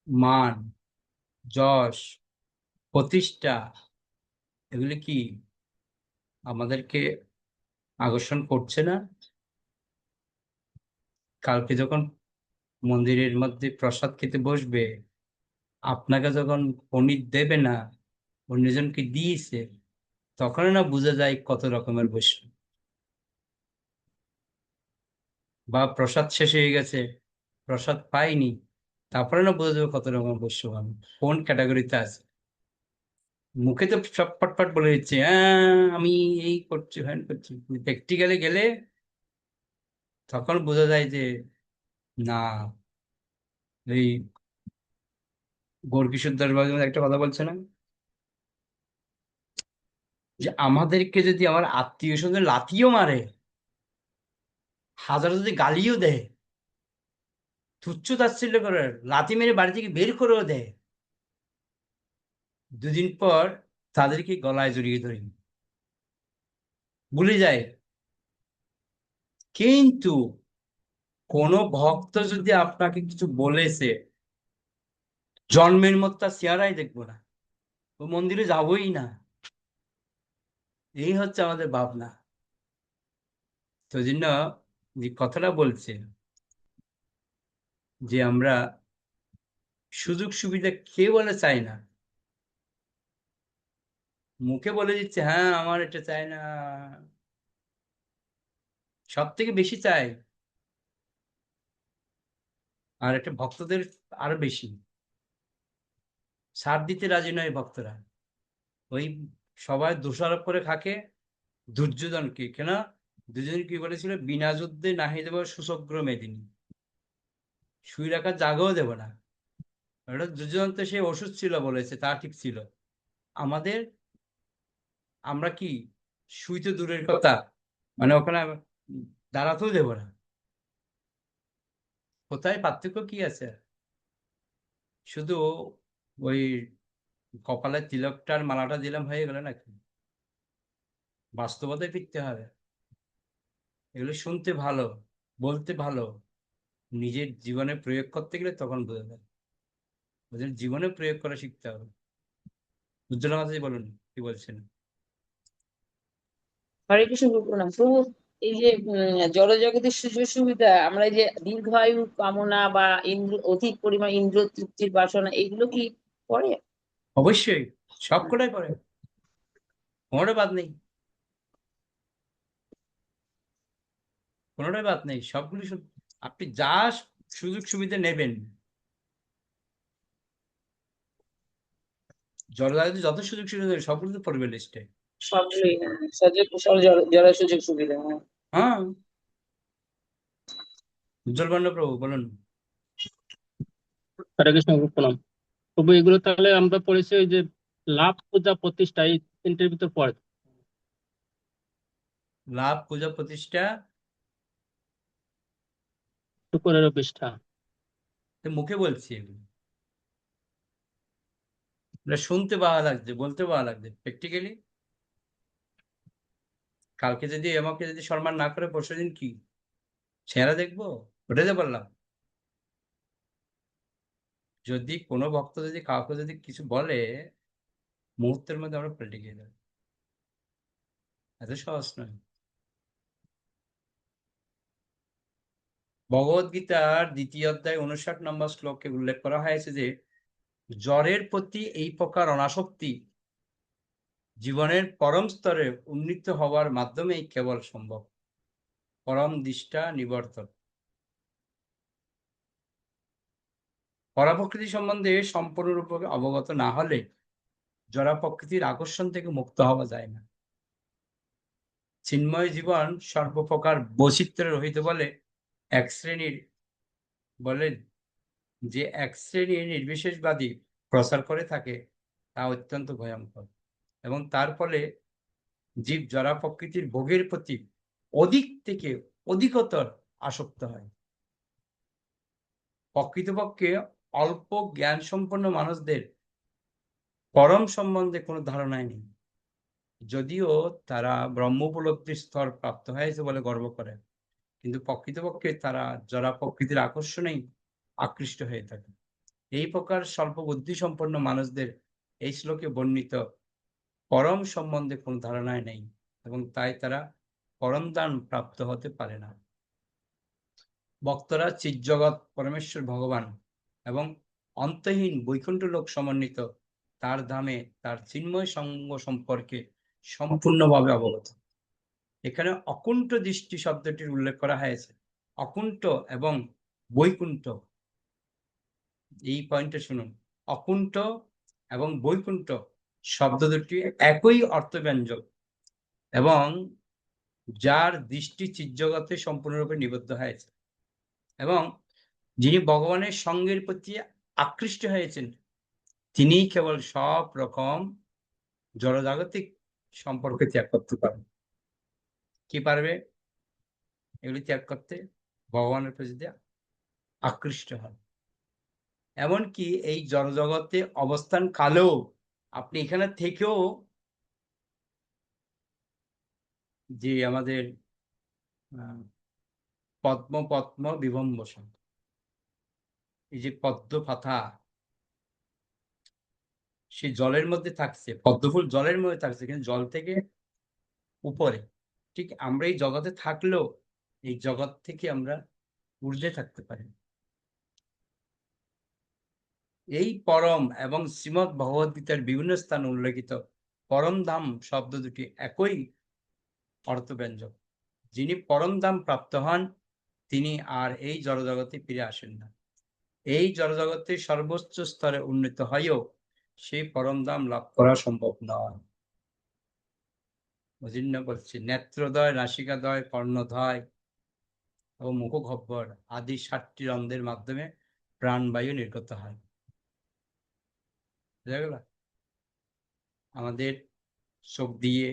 মান, যশ, প্রতিষ্ঠা, এগুলি কি আমাদেরকে আকর্ষণ করছে না? কালকে যখন মন্দিরের মধ্যে প্রসাদ খেতে বসবে, আপনাকে যখন পনির দেবে না, অন্যজনকে দিয়েছে, তখন না বোঝা যায় কত রকমের বৈশ্য। বা প্রসাদ শেষ হয়ে গেছে, প্রসাদ পাইনি, তারপরে না বোঝা যাবে কত রকমের বৈশ্য আমি কোন ক্যাটাগরিতে আছে। মুখে তো সব ফটফট বলে দিচ্ছে, হ্যাঁ আমি এই করছি হ্যান করছি, প্র্যাকটিক্যালি গেলে তখন বোঝা যায় যে না। এই গৌরকিশোর দাস একটা কথা বলছে না, যে আমাদেরকে যদি আমার আত্মীয় স্বজন লাথিও মারে, হাজার যদি গালিও দেয়, তুচ্ছ তাচ্ছিল্য করে লাথি মেরে বাড়ি থেকে বের করেও দেয়, দুদিন পর তাদেরকে গলায় জড়িয়ে ধরি, ভুলে যায়। কিন্তু কোনো ভক্ত যদি আপনাকে কিছু বলেছে, জন্মের মতো তার চেহারাই দেখবো না, ও মন্দিরে যাবোই না। এই হচ্ছে আমাদের ভাবনা। তো ওই জন্য যে কথাটা বলছে যে আমরা সুযোগ সুবিধা কে বলে চাই না, মুখে বলে দিচ্ছে হ্যাঁ আমার এটা চাই না, সব থেকে বেশি চাই। আর একটা ভক্তদের আরো বেশি ছাড় দিতে রাজি নয় ভক্তরা। ওই সবাই দোষারোপ করে খাকে দুর্যোধনকে, কেন দুর্যোধন কি বলেছিল, বিনা যুদ্ধে নাহি দেব সুশগ্র মেদিনী, শুই রাখার জায়গাও দেব না। ওটা দুর্যোধন তো সে ওষুধ ছিল বলেছে, তা ঠিক ছিল। আমাদের আমরা কি শুইতে দূরের কথা, মানে ওখানে দাঁড়াতেও দেব না। কোথায় পার্থক্য কি আছে? শুধু ওই কপালে তিলকটার মালাটা দিলাম হয়ে গেল নাকি? বাস্তবতায় ফিরতে হবে। এগুলো শুনতে ভালো, বলতে ভালো, নিজের জীবনে প্রয়োগ করতে গেলে তখন বোঝা যায়। ওদের জীবনে প্রয়োগ করা শিখতে হবে। উজ্জ্বলা মাতাজি বলুন, কি বলছেন? হরে কৃষ্ণ প্রণাম প্রভু। এই যে জড়জগতের সুযোগ সুবিধা, আমরা এই যে দীর্ঘায়ু কামনা বা ইন্দ্র অধিক পরিমাণ ইন্দ্র তৃপ্তির বাসনা, এগুলো কি পড়ে? অবশ্যই, সব কটাই করে, কোনোটা বাদ নেই, কোনোটাই বাদ নেই, সবগুলি আপনি যা সুযোগ সুবিধা নেবেন, জলবায়ু যত সুযোগ সুবিধা দেবে সবগুলো তো পড়বে লিস্টে। সবগুলোই জড় সুযোগ সুবিধা, হ্যাঁ। হ্যাঁ, উজ্জ্বল বর্ণ প্রভু বলুন। হরে কৃষ্ণ প্রণাম প্রভু। এগুলো তাহলে আমরা পড়েছি ওই যে লাভ পূজা প্রতিষ্ঠা, এই তিনটের ভিতর পড়ে। লাভ, পূজা, প্রতিষ্ঠা, শুকরের বিষ্ঠা। তো মুখে বলছি এগুলো, এটা শুনতে ভালো লাগছে, বলতে ভালো লাগছে, প্র্যাকটিক্যালি কালকে যদি আমাকে যদি সম্মান না করে পরশুদিন কি চেহারা দেখবো? ওটাই তো বললাম। যদি কোনো ভক্ত যদি কাউকে যদি কিছু বলে, মুহূর্তের মধ্যে আমরা পাল্টে গিয়ে যাবো, এত সহজ নয়। ভগবদ গীতার 2য় অধ্যায় 59 নম্বর শ্লোকে উল্লেখ করা হয়েছে যে জ্বরের প্রতি এই প্রকার অনাসক্তি জীবনের পরম স্তরে উন্নীত হওয়ার মাধ্যমেই কেবল সম্ভব। পরম দৃষ্টা নিবর্তন। পরাপ্রকৃতি সম্বন্ধে সম্পূর্ণরূপে অবগত না হলে জড়া প্রকৃতির আকর্ষণ থেকে মুক্ত হওয়া যায় না। চিন্ময় জীবন সর্বপ্রকার বৈচিত্র্য রহিত বলে এক শ্রেণীর বলেন যে এক শ্রেণীর নির্বিশেষবাদী প্রচার করে থাকে, তা অত্যন্ত ভয়ঙ্কর, এবং তার ফলে জীব জড়া প্রকৃতির ভোগের প্রতি অধিক থেকে অধিকতর আসক্ত হয়। প্রকৃতপক্ষে অল্প জ্ঞান সম্পন্ন মানুষদের পরম সম্বন্ধে কোনো ধারণাই নেই, যদিও তারা ব্রহ্ম উপলব্ধির স্তর প্রাপ্ত হয়েছে বলে গর্ব করে, কিন্তু প্রকৃতপক্ষে তারা জড়া প্রকৃতির আকর্ষণেই আকৃষ্ট হয়ে থাকে। এই প্রকার স্বল্প বুদ্ধি সম্পন্ন মানুষদের এই শ্লোকে বর্ণিত পরম সম্বন্ধে কোনো ধারণাই নেই, এবং তাই তারা পরম দান প্রাপ্ত হতে পারে না। ভক্তরা চিৎজগৎ পরমেশ্বর ভগবান এবং অন্তহীন বৈকুণ্ঠ লোক সমন্বিত তার ধামে তার চিন্ময় সঙ্গ সম্পর্কে সম্পূর্ণভাবে অবগত। এখানে অকুণ্ঠ দৃষ্টি শব্দটির উল্লেখ করা হয়েছে। অকুণ্ঠ এবং বৈকুণ্ঠ, এই পয়েন্টে শুনুন, অকুণ্ঠ এবং বৈকুণ্ঠ শব্দ দুটি একই অর্থব্যঞ্জক এবং যার দৃষ্টি চিৎজগতে সম্পূর্ণরূপে নিবদ্ধ হয়েছে এবং যিনি ভগবানের সঙ্গের প্রতি আকৃষ্ট হয়েছেন তিনি কেবল সব রকম জড়জাগতিক সম্পর্ক ত্যাগ করতে পারেন। কি পারবে এগুলি ত্যাগ করতে? ভগবানের প্রতি আকৃষ্ট হন। এমনকি এই জড়জগতে অবস্থান কালেও আপনি এখানে থেকেও যে আমাদের পদ্ম পদ্ম বিভম্বসন, এই যে পদ্ম পাতা সে জলের মধ্যে থাকছে, পদ্মফুল জলের মধ্যে থাকছে কিন্তু জল থেকে উপরে, ঠিক আমরা এই জগতে থাকলেও এই জগৎ থেকে আমরা ঊর্ধ্বে থাকতে পারি। এই পরম এবং শ্রীমৎ ভগবদ গীতার বিভিন্ন স্থান উল্লেখিত পরম ধাম শব্দ দুটি একই অর্থব্যঞ্জক। যিনি পরম ধাম প্রাপ্ত হন তিনি আর এই জড়জগতে ফিরে আসেন না। এই জড়জগতের সর্বোচ্চ স্তরে উন্নীত হয়েও সেই পরম ধাম লাভ করা সম্ভব নয়। অজিন্য বলছে, নেত্রদয়, নাসিকাদয়, কর্ণদয় ও মুখগহ্বর আদি 7টি রন্ধ্রের মাধ্যমে প্রাণবায়ু নির্গত হয়। বুঝা গেল? আমাদের চোখ দিয়ে,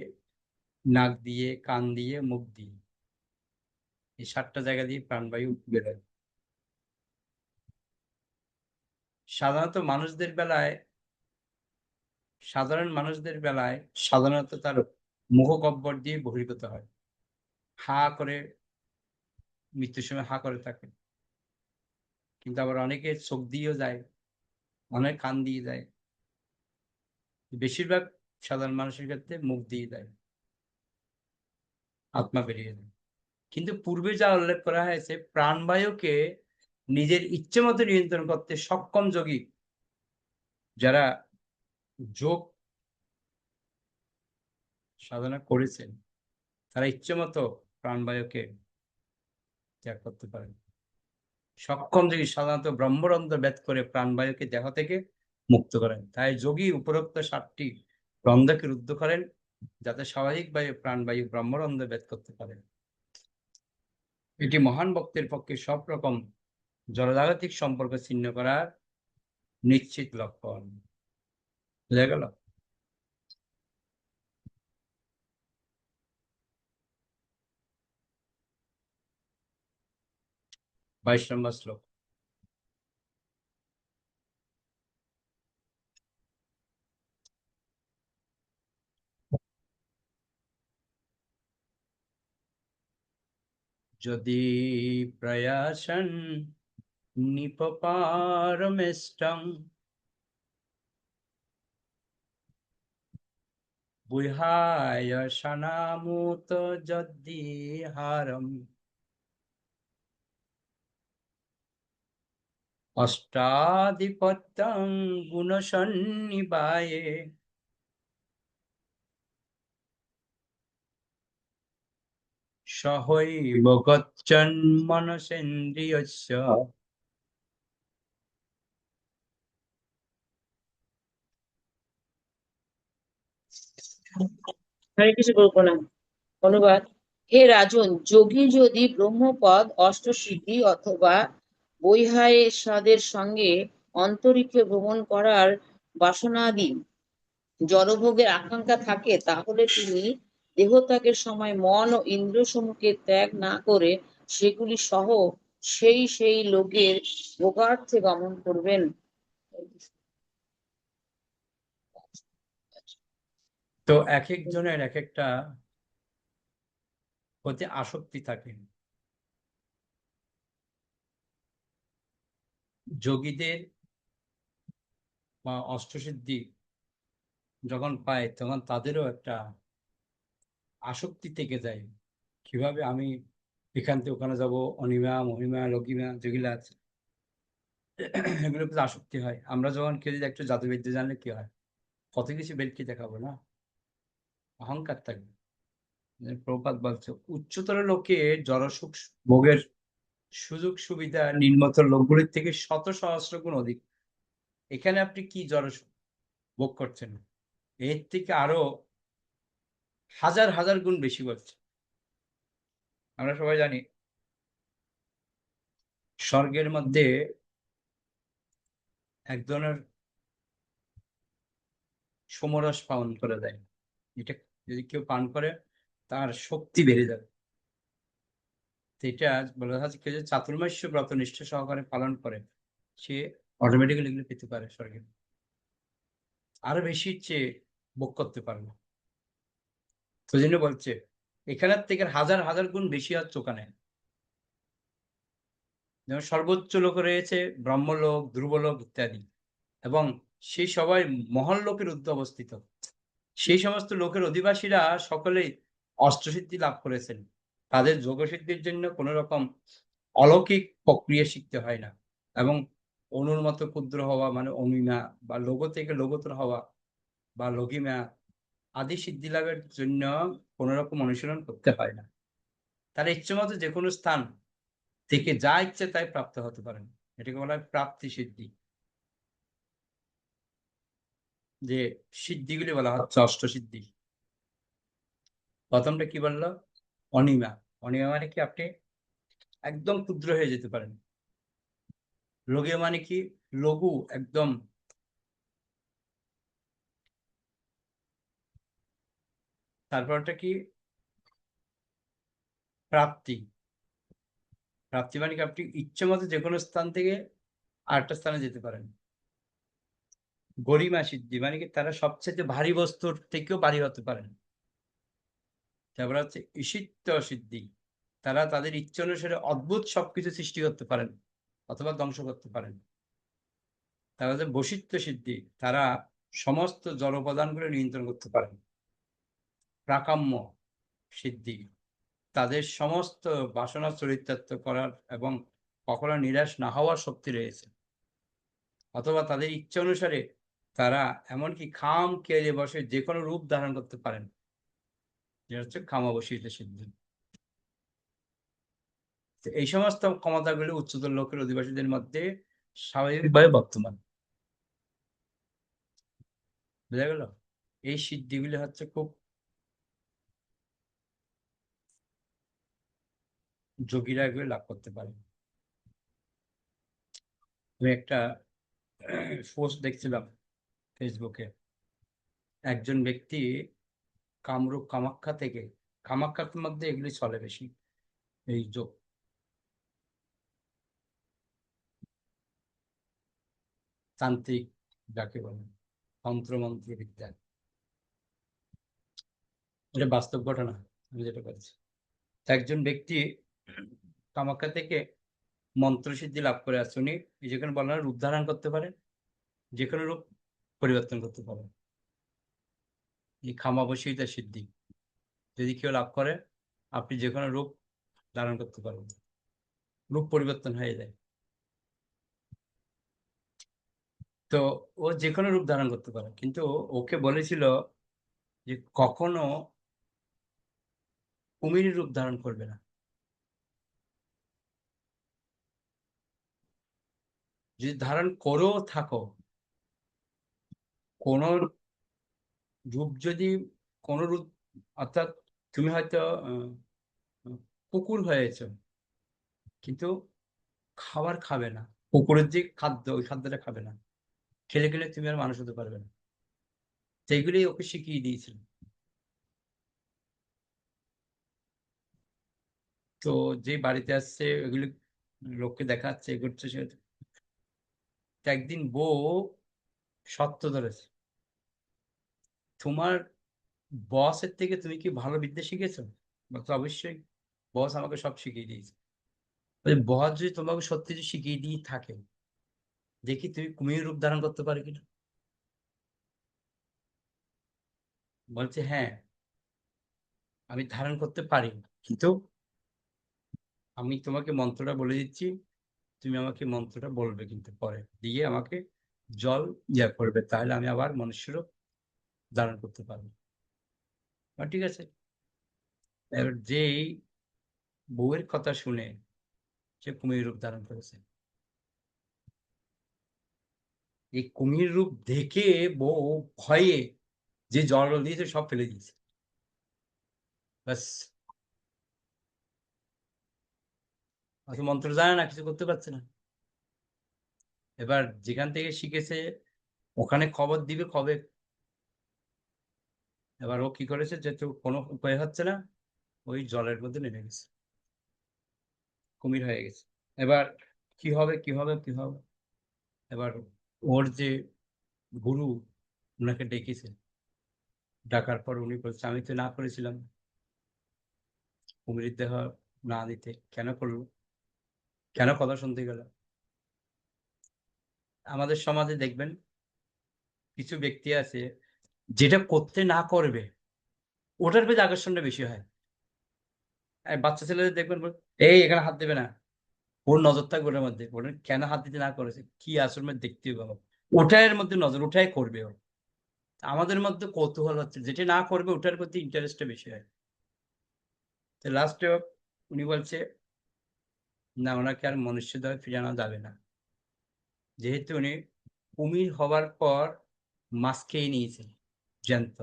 নাক দিয়ে, কান দিয়ে, মুখ দিয়ে, এই 7টা জায়গা দিয়ে প্রাণবায়ু বেরোয়। সাধারণ মানুষদের বেলায় সাধারণত তার মুখগহ্বর দিয়ে বহির্গত হয়। হা করে, মৃত্যুর সময় হা করে থাকে। কিন্তু আবার অনেকে চোখ দিয়েও যায়, অনেক কান দিয়ে যায়, বেশিরভাগ সাধারণ মানুষের ক্ষেত্রে মুখ দিয়ে যায়, আত্মা বেরিয়ে যায়। কিন্তু পূর্বে যা উল্লেখ করা হয়েছে, প্রাণবায়ুকে নিজের ইচ্ছে মতো নিয়ন্ত্রণ করতে সক্ষম যোগী যারা যোগ সাধনা করেছেন তারা ইচ্ছে মতো প্রাণবায়ুকে ত্যাগ করতে পারেন। সক্ষম যোগী সাধারণত ব্রহ্মরন্ধ্র ভেদ করে প্রাণবায়ুকে দেহ থেকে মুক্ত করেন। তাই যোগী উপরোক্ত 7টি রন্ধ্রকে রুদ্ধ করেন যাতে স্বাভাবিকভাবে প্রাণবায়ু ব্রহ্মরন্ধ্র ভেদ করতে পারে। এটি মহান ভক্তের পক্ষে সব রকম জড়জাগতিক সম্পর্ক ছিন্ন করার নিশ্চিত লক্ষণ। বুঝা গেল? বাইশ নম্বর শ্লোক। যদি প্রয়াসন নিপপারমেষ্টং বুহায় সনামুত যদ্দিহারম অষ্টাধিপত্যং গুণসন্নিবায়ে সহৈব গচ্ছন মনসেন্দ্রিয়স্য হরে কৃষ্ণ প্রণাম। অনুবাদ: হে রাজন, যোগী যদি ব্রহ্মপদ, অষ্টসিদ্ধি অথবা বৈহায়েশাদের সঙ্গে অন্তরিক্ষে ভ্রমণ করার বাসনাদি জড়ভোগের আকাঙ্ক্ষা থাকে তাহলে তিনি দেহত্যাগের সময় মন ও ইন্দ্রিয় সমূহকে ত্যাগ না করে সেগুলি সহ সেই লোকের ভোগার্থে গমন করবেন। তো এক একজনের এক একটা প্রতি আসক্তি থাকে। যোগীদের বা অষ্টসিদ্ধি যখন পায় তখন তাদেরও একটা আসক্তি থেকে যায়, কিভাবে আমি এখান থেকে ওখানে যাবো, অনিমা মহিমা লঘিমা যেগুলো আছে এগুলো প্রতি আসক্তি হয়। আমরা যখন কেউ যদি একটু জাদুবিদ্যা জানলে কি হয়, কত কিছু বেলকি দেখাবো না, অহংকার থাকবে। প্রভুপাদ বলছে উচ্চতর লোকে জড়সুখ ভোগের সুযোগ সুবিধা নিম্নতর লোকগুলির থেকে শত সহস্র গুণ অধিক। এখানে আপনি কি জড়সুখ ভোগ করছেন, এর থেকে আরো হাজার হাজার গুণ বেশি করছে। আমরা সবাই জানি স্বর্গের মধ্যে এক ধরনের সোমরস পান করে দেয়, এটা যদি কেউ পান করে তার শক্তি বেড়ে যাবে। তো এটা বলা হচ্ছে কেউ যদি চাতুর্মাস্য ব্রত নিষ্ঠা সহকারে পালন করে সে অটোমেটিক্যালি এগুলো পেতে পারে স্বর্গে, আরো বেশি চেয়ে ভোগ করতে পারবে। তো জন্য বলছে এখানের থেকে হাজার হাজার গুণ বেশি হচ্ছে ওখানে। যেমন সর্বোচ্চ লোক রয়েছে ব্রহ্মলোক, ধ্রুবলোক ইত্যাদি, এবং সেই সবাই মহল লোকের ঊর্ধ্বে অবস্থিত। সেই সমস্ত লোকের অধিবাসীরা সকলেই অষ্টসিদ্ধি লাভ করেছেন। তাদের যোগসিদ্ধির জন্য কোনো রকম অলৌকিক প্রক্রিয়া শিখতে হয় না, এবং অনুর মতো ক্ষুদ্র হওয়া মানে অমিমা, বা লোগো থেকে লঘুতর হওয়া বা লঘিমা আদি সিদ্ধি লাভের জন্য কোনো রকম অনুশীলন করতে হয় না। তার ইচ্ছে মতো যে কোনো স্থান থেকে যা ইচ্ছে তাই প্রাপ্ত হতে পারেন। এটাকে বলা হয় প্রাপ্তি সিদ্ধি। যে সিদ্ধিগুলি বলা হচ্ছে অষ্টসিদ্ধি। প্রথমটা কি বললো? অনিমা। অনিমা মানে কি আপনি একদম ক্ষুদ্র হয়ে যেতে পারেন। লঘু মানে কি লঘু একদম। তারপরটা কি? প্রাপ্তি। প্রাপ্তি মানে কি আপনি ইচ্ছে মতো যে কোনো স্থান থেকে আরেকটা স্থানে যেতে পারেন। গরিমা সিদ্ধি মানে কি তারা সবচেয়ে ভারী বস্তুর থেকেও ভারী হতে পারেন। তারপর হচ্ছে ঈশিত্ব সিদ্ধি, তারা তাদের ইচ্ছে অনুসারে অদ্ভুত সবকিছু সৃষ্টি করতে পারেন অথবা ধ্বংস করতে পারেন। তারপর হচ্ছে বশিত্ব সিদ্ধি, তারা সমস্ত জড় উপাদানগুলো নিয়ন্ত্রণ করতে পারেন। প্রাকাম্য সিদ্ধি, তাদের সমস্ত বাসনা চরিতার্থ করার এবং কখনো নিরাশ না হওয়ার শক্তি রয়েছে। অথবা তাদের ইচ্ছা অনুসারে তারা এমনকি খাম খেয়ে বসে যে কোনো রূপ ধারণ করতে পারেন, যেটা হচ্ছে খামাবশীত সিদ্ধি। এই সমস্ত ক্ষমতাগুলি উচ্চতর লোকের অধিবাসীদের মধ্যে স্বাভাবিকভাবে বর্তমান। বুঝা গেল? এই সিদ্ধিগুলি হচ্ছে খুব যোগীরা এগুলো লাভ করতে পারে। আমি একটা পোস্ট দেখছিলাম ফেসবুকে, একজন ব্যক্তি কামরূপ কামাখ্যা থেকে, কামাখ্যার মধ্যে এগুলি চলে বেশি, এই যোগ। তান্ত্রিক যাকে বলে, তন্ত্রমন্ত্র বিদ্যা, এটা বাস্তব ঘটনা আমি যেটা করেছি। একজন ব্যক্তি কামাখ্যা থেকে মন্ত্রসিদ্ধি লাভ করে আসছে। উনি যেখানে বলেন রূপ ধারণ করতে পারেন, যে কোনো রূপ পরিবর্তন করতে পারেন। এই খামাবশীতা সিদ্ধি যদি কেউ লাভ করে, আপনি যে কোনো রূপ ধারণ করতে পারবেন, রূপ পরিবর্তন হয়ে যায়। তো ও যে কোনো রূপ ধারণ করতে পারে, কিন্তু ওকে বলেছিল যে কখনো কুমিরের রূপ ধারণ করবে না। যদি ধারণ করেও থাকো, কোন রূপ যদি কোন রূপ, অর্থাৎ তুমি হয়তো কুকুর হয়েছে কিন্তু খাবার খাবে না, কুকুরের যে খাদ্য ওই খাদ্যটা খাবে না, খেলে খেলে তুমি আর মানুষ হতে পারবে না। সেইগুলি ওকে শিখিয়ে দিয়েছিল। তো যে বাড়িতে আসছে ওইগুলি লোককে দেখাচ্ছে এ করছে সে, তো একদিন বউ সত্য ধরেছে, তোমার বসের থেকে তুমি কি ভালো বিদ্যা শিখেছো? বলতো অবশ্যই, বস আমাকে সব শিখিয়ে দিয়েছে। বস যদি তোমাকে সত্যি যদি শিখিয়ে দিয়ে থাকে, দেখি তুমি কুমির রূপ ধারণ করতে পারো কিনা। বলছে হ্যাঁ আমি ধারণ করতে পারি, কিন্তু আমি তোমাকে মন্ত্রটা বলে দিচ্ছি, তুমি আমাকে মন্ত্রটা বলবে কিন্তু পরে দিয়ে আমাকে জল ইয়া করবে, তাহলে আমি আবার মনুষ্য রূপ ধারণ করতে পারবো। ঠিক আছে? এবার যেই বউয়ের কথা শুনে সে কুমির রূপ ধারণ করেছে, এই কুমির রূপ দেখে বউ ভয়ে যে জল দিয়েছে সব ফেলে দিয়েছে। ব্যাস, অত মন্ত্র জানে না, কিছু করতে পারছে না। এবার যেখান থেকে শিখেছে ওখানে খবর দিবে কবে। এবার ও কি করেছে, যেহেতু কোনো উপায় হচ্ছে না, ওই জলের মধ্যে নেমে গেছে, কুমির হয়ে গেছে। এবার কি হবে কি হবে কি হবে, এবার ওর যে গুরু ওনাকে ডেকেছে, ডাকার পর উনি বলছে আমি তো না করেছিলাম কুমিরের দেহ না দিতে, কেন করলো, কেন কথা শুনতে গেল? আমাদের সমাজে দেখবেন কিছু ব্যক্তি আছে যেটা করতে না করবে ওটার প্রতি আকর্ষণটা বেশি হয়। বাচ্চা ছেলেদের দেখবেন এই এখানে হাত দেবে না, ওর নজর থাকবে ওটার মধ্যে, ওটা কেন হাত দিতে না করেছে, কি আসলে দেখতে হবে, ওটার মধ্যে নজর, ওটাই করবে ও। আমাদের মধ্যে কৌতূহল হচ্ছে, যেটা না করবে ওটার প্রতি ইন্টারেস্টটা বেশি হয়। তো লাস্টে উনি বলছে না, ওনাকে আর মনুষ্য দেহে ফিরানো যাবে না, যেহেতু উনি কুমির হবার পর মাছ খেয়ে নিয়েছে জ্যান্ত,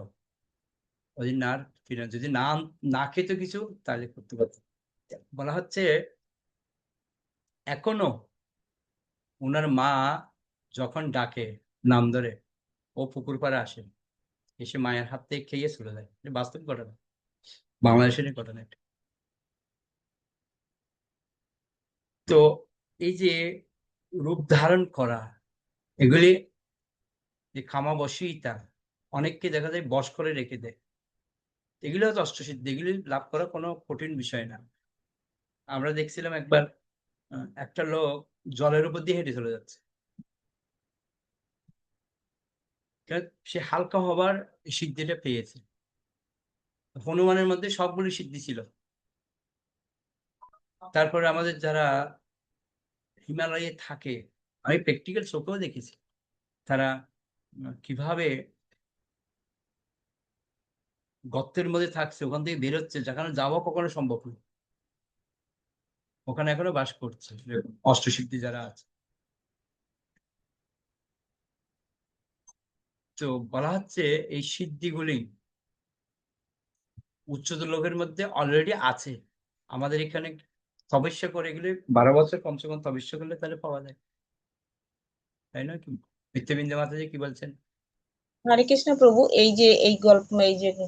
ওই না আর ফিরে, যদি না না খেত কিছু তাহলে করতে পারত। বলা হচ্ছে এখনো ওনার মা যখন ডাকে নাম ধরে, ও পুকুর পাড়ে আসে, এসে মায়ের হাত থেকে খেয়ে চলে যায়। এটা বাস্তব ঘটনা, বাংলাদেশেরই ঘটনা এটা। তো এই যে রূপ ধারণ করা, এগুলি যে খামাবশীতা, অনেককে দেখা যায় বশ করে রেখে দেয়। এগুলো হচ্ছে অষ্টসিদ্ধি, এগুলি লাভ করা কোনো কঠিন বিষয় না। আমরা দেখছিলাম একবার একটা লোক জলের উপর দিয়ে হেঁটে চলে যাচ্ছে, সে হালকা হবার সিদ্ধিটা পেয়েছে। হনুমানের মধ্যে সবগুলি সিদ্ধি ছিল। তারপরে আমাদের যারা হিমালয়ে থাকে, আমি প্র্যাকটিক্যাল চোখেও দেখেছি, তারা কিভাবে গর্তের মধ্যে থাকছে, ওখান থেকে বেরোচ্ছে, যেখানে যাওয়া কখনো সম্ভব নয়, ওখানে এখনো বাস করছে অষ্টসিদ্ধি যারা আছে। তো বলা হচ্ছে এই সিদ্ধিগুলি উচ্চতর লোকের মধ্যে অলরেডি আছে। আমাদের এখানে তপস্যা করে এগুলি 12 বছর কমসে কম তপস্যা করলে তাহলে পাওয়া যায়, তাই নয় কি? নিত্যবিন্দু মাতাজি কি বলছেন? হরে কৃষ্ণ প্রভু, এই যে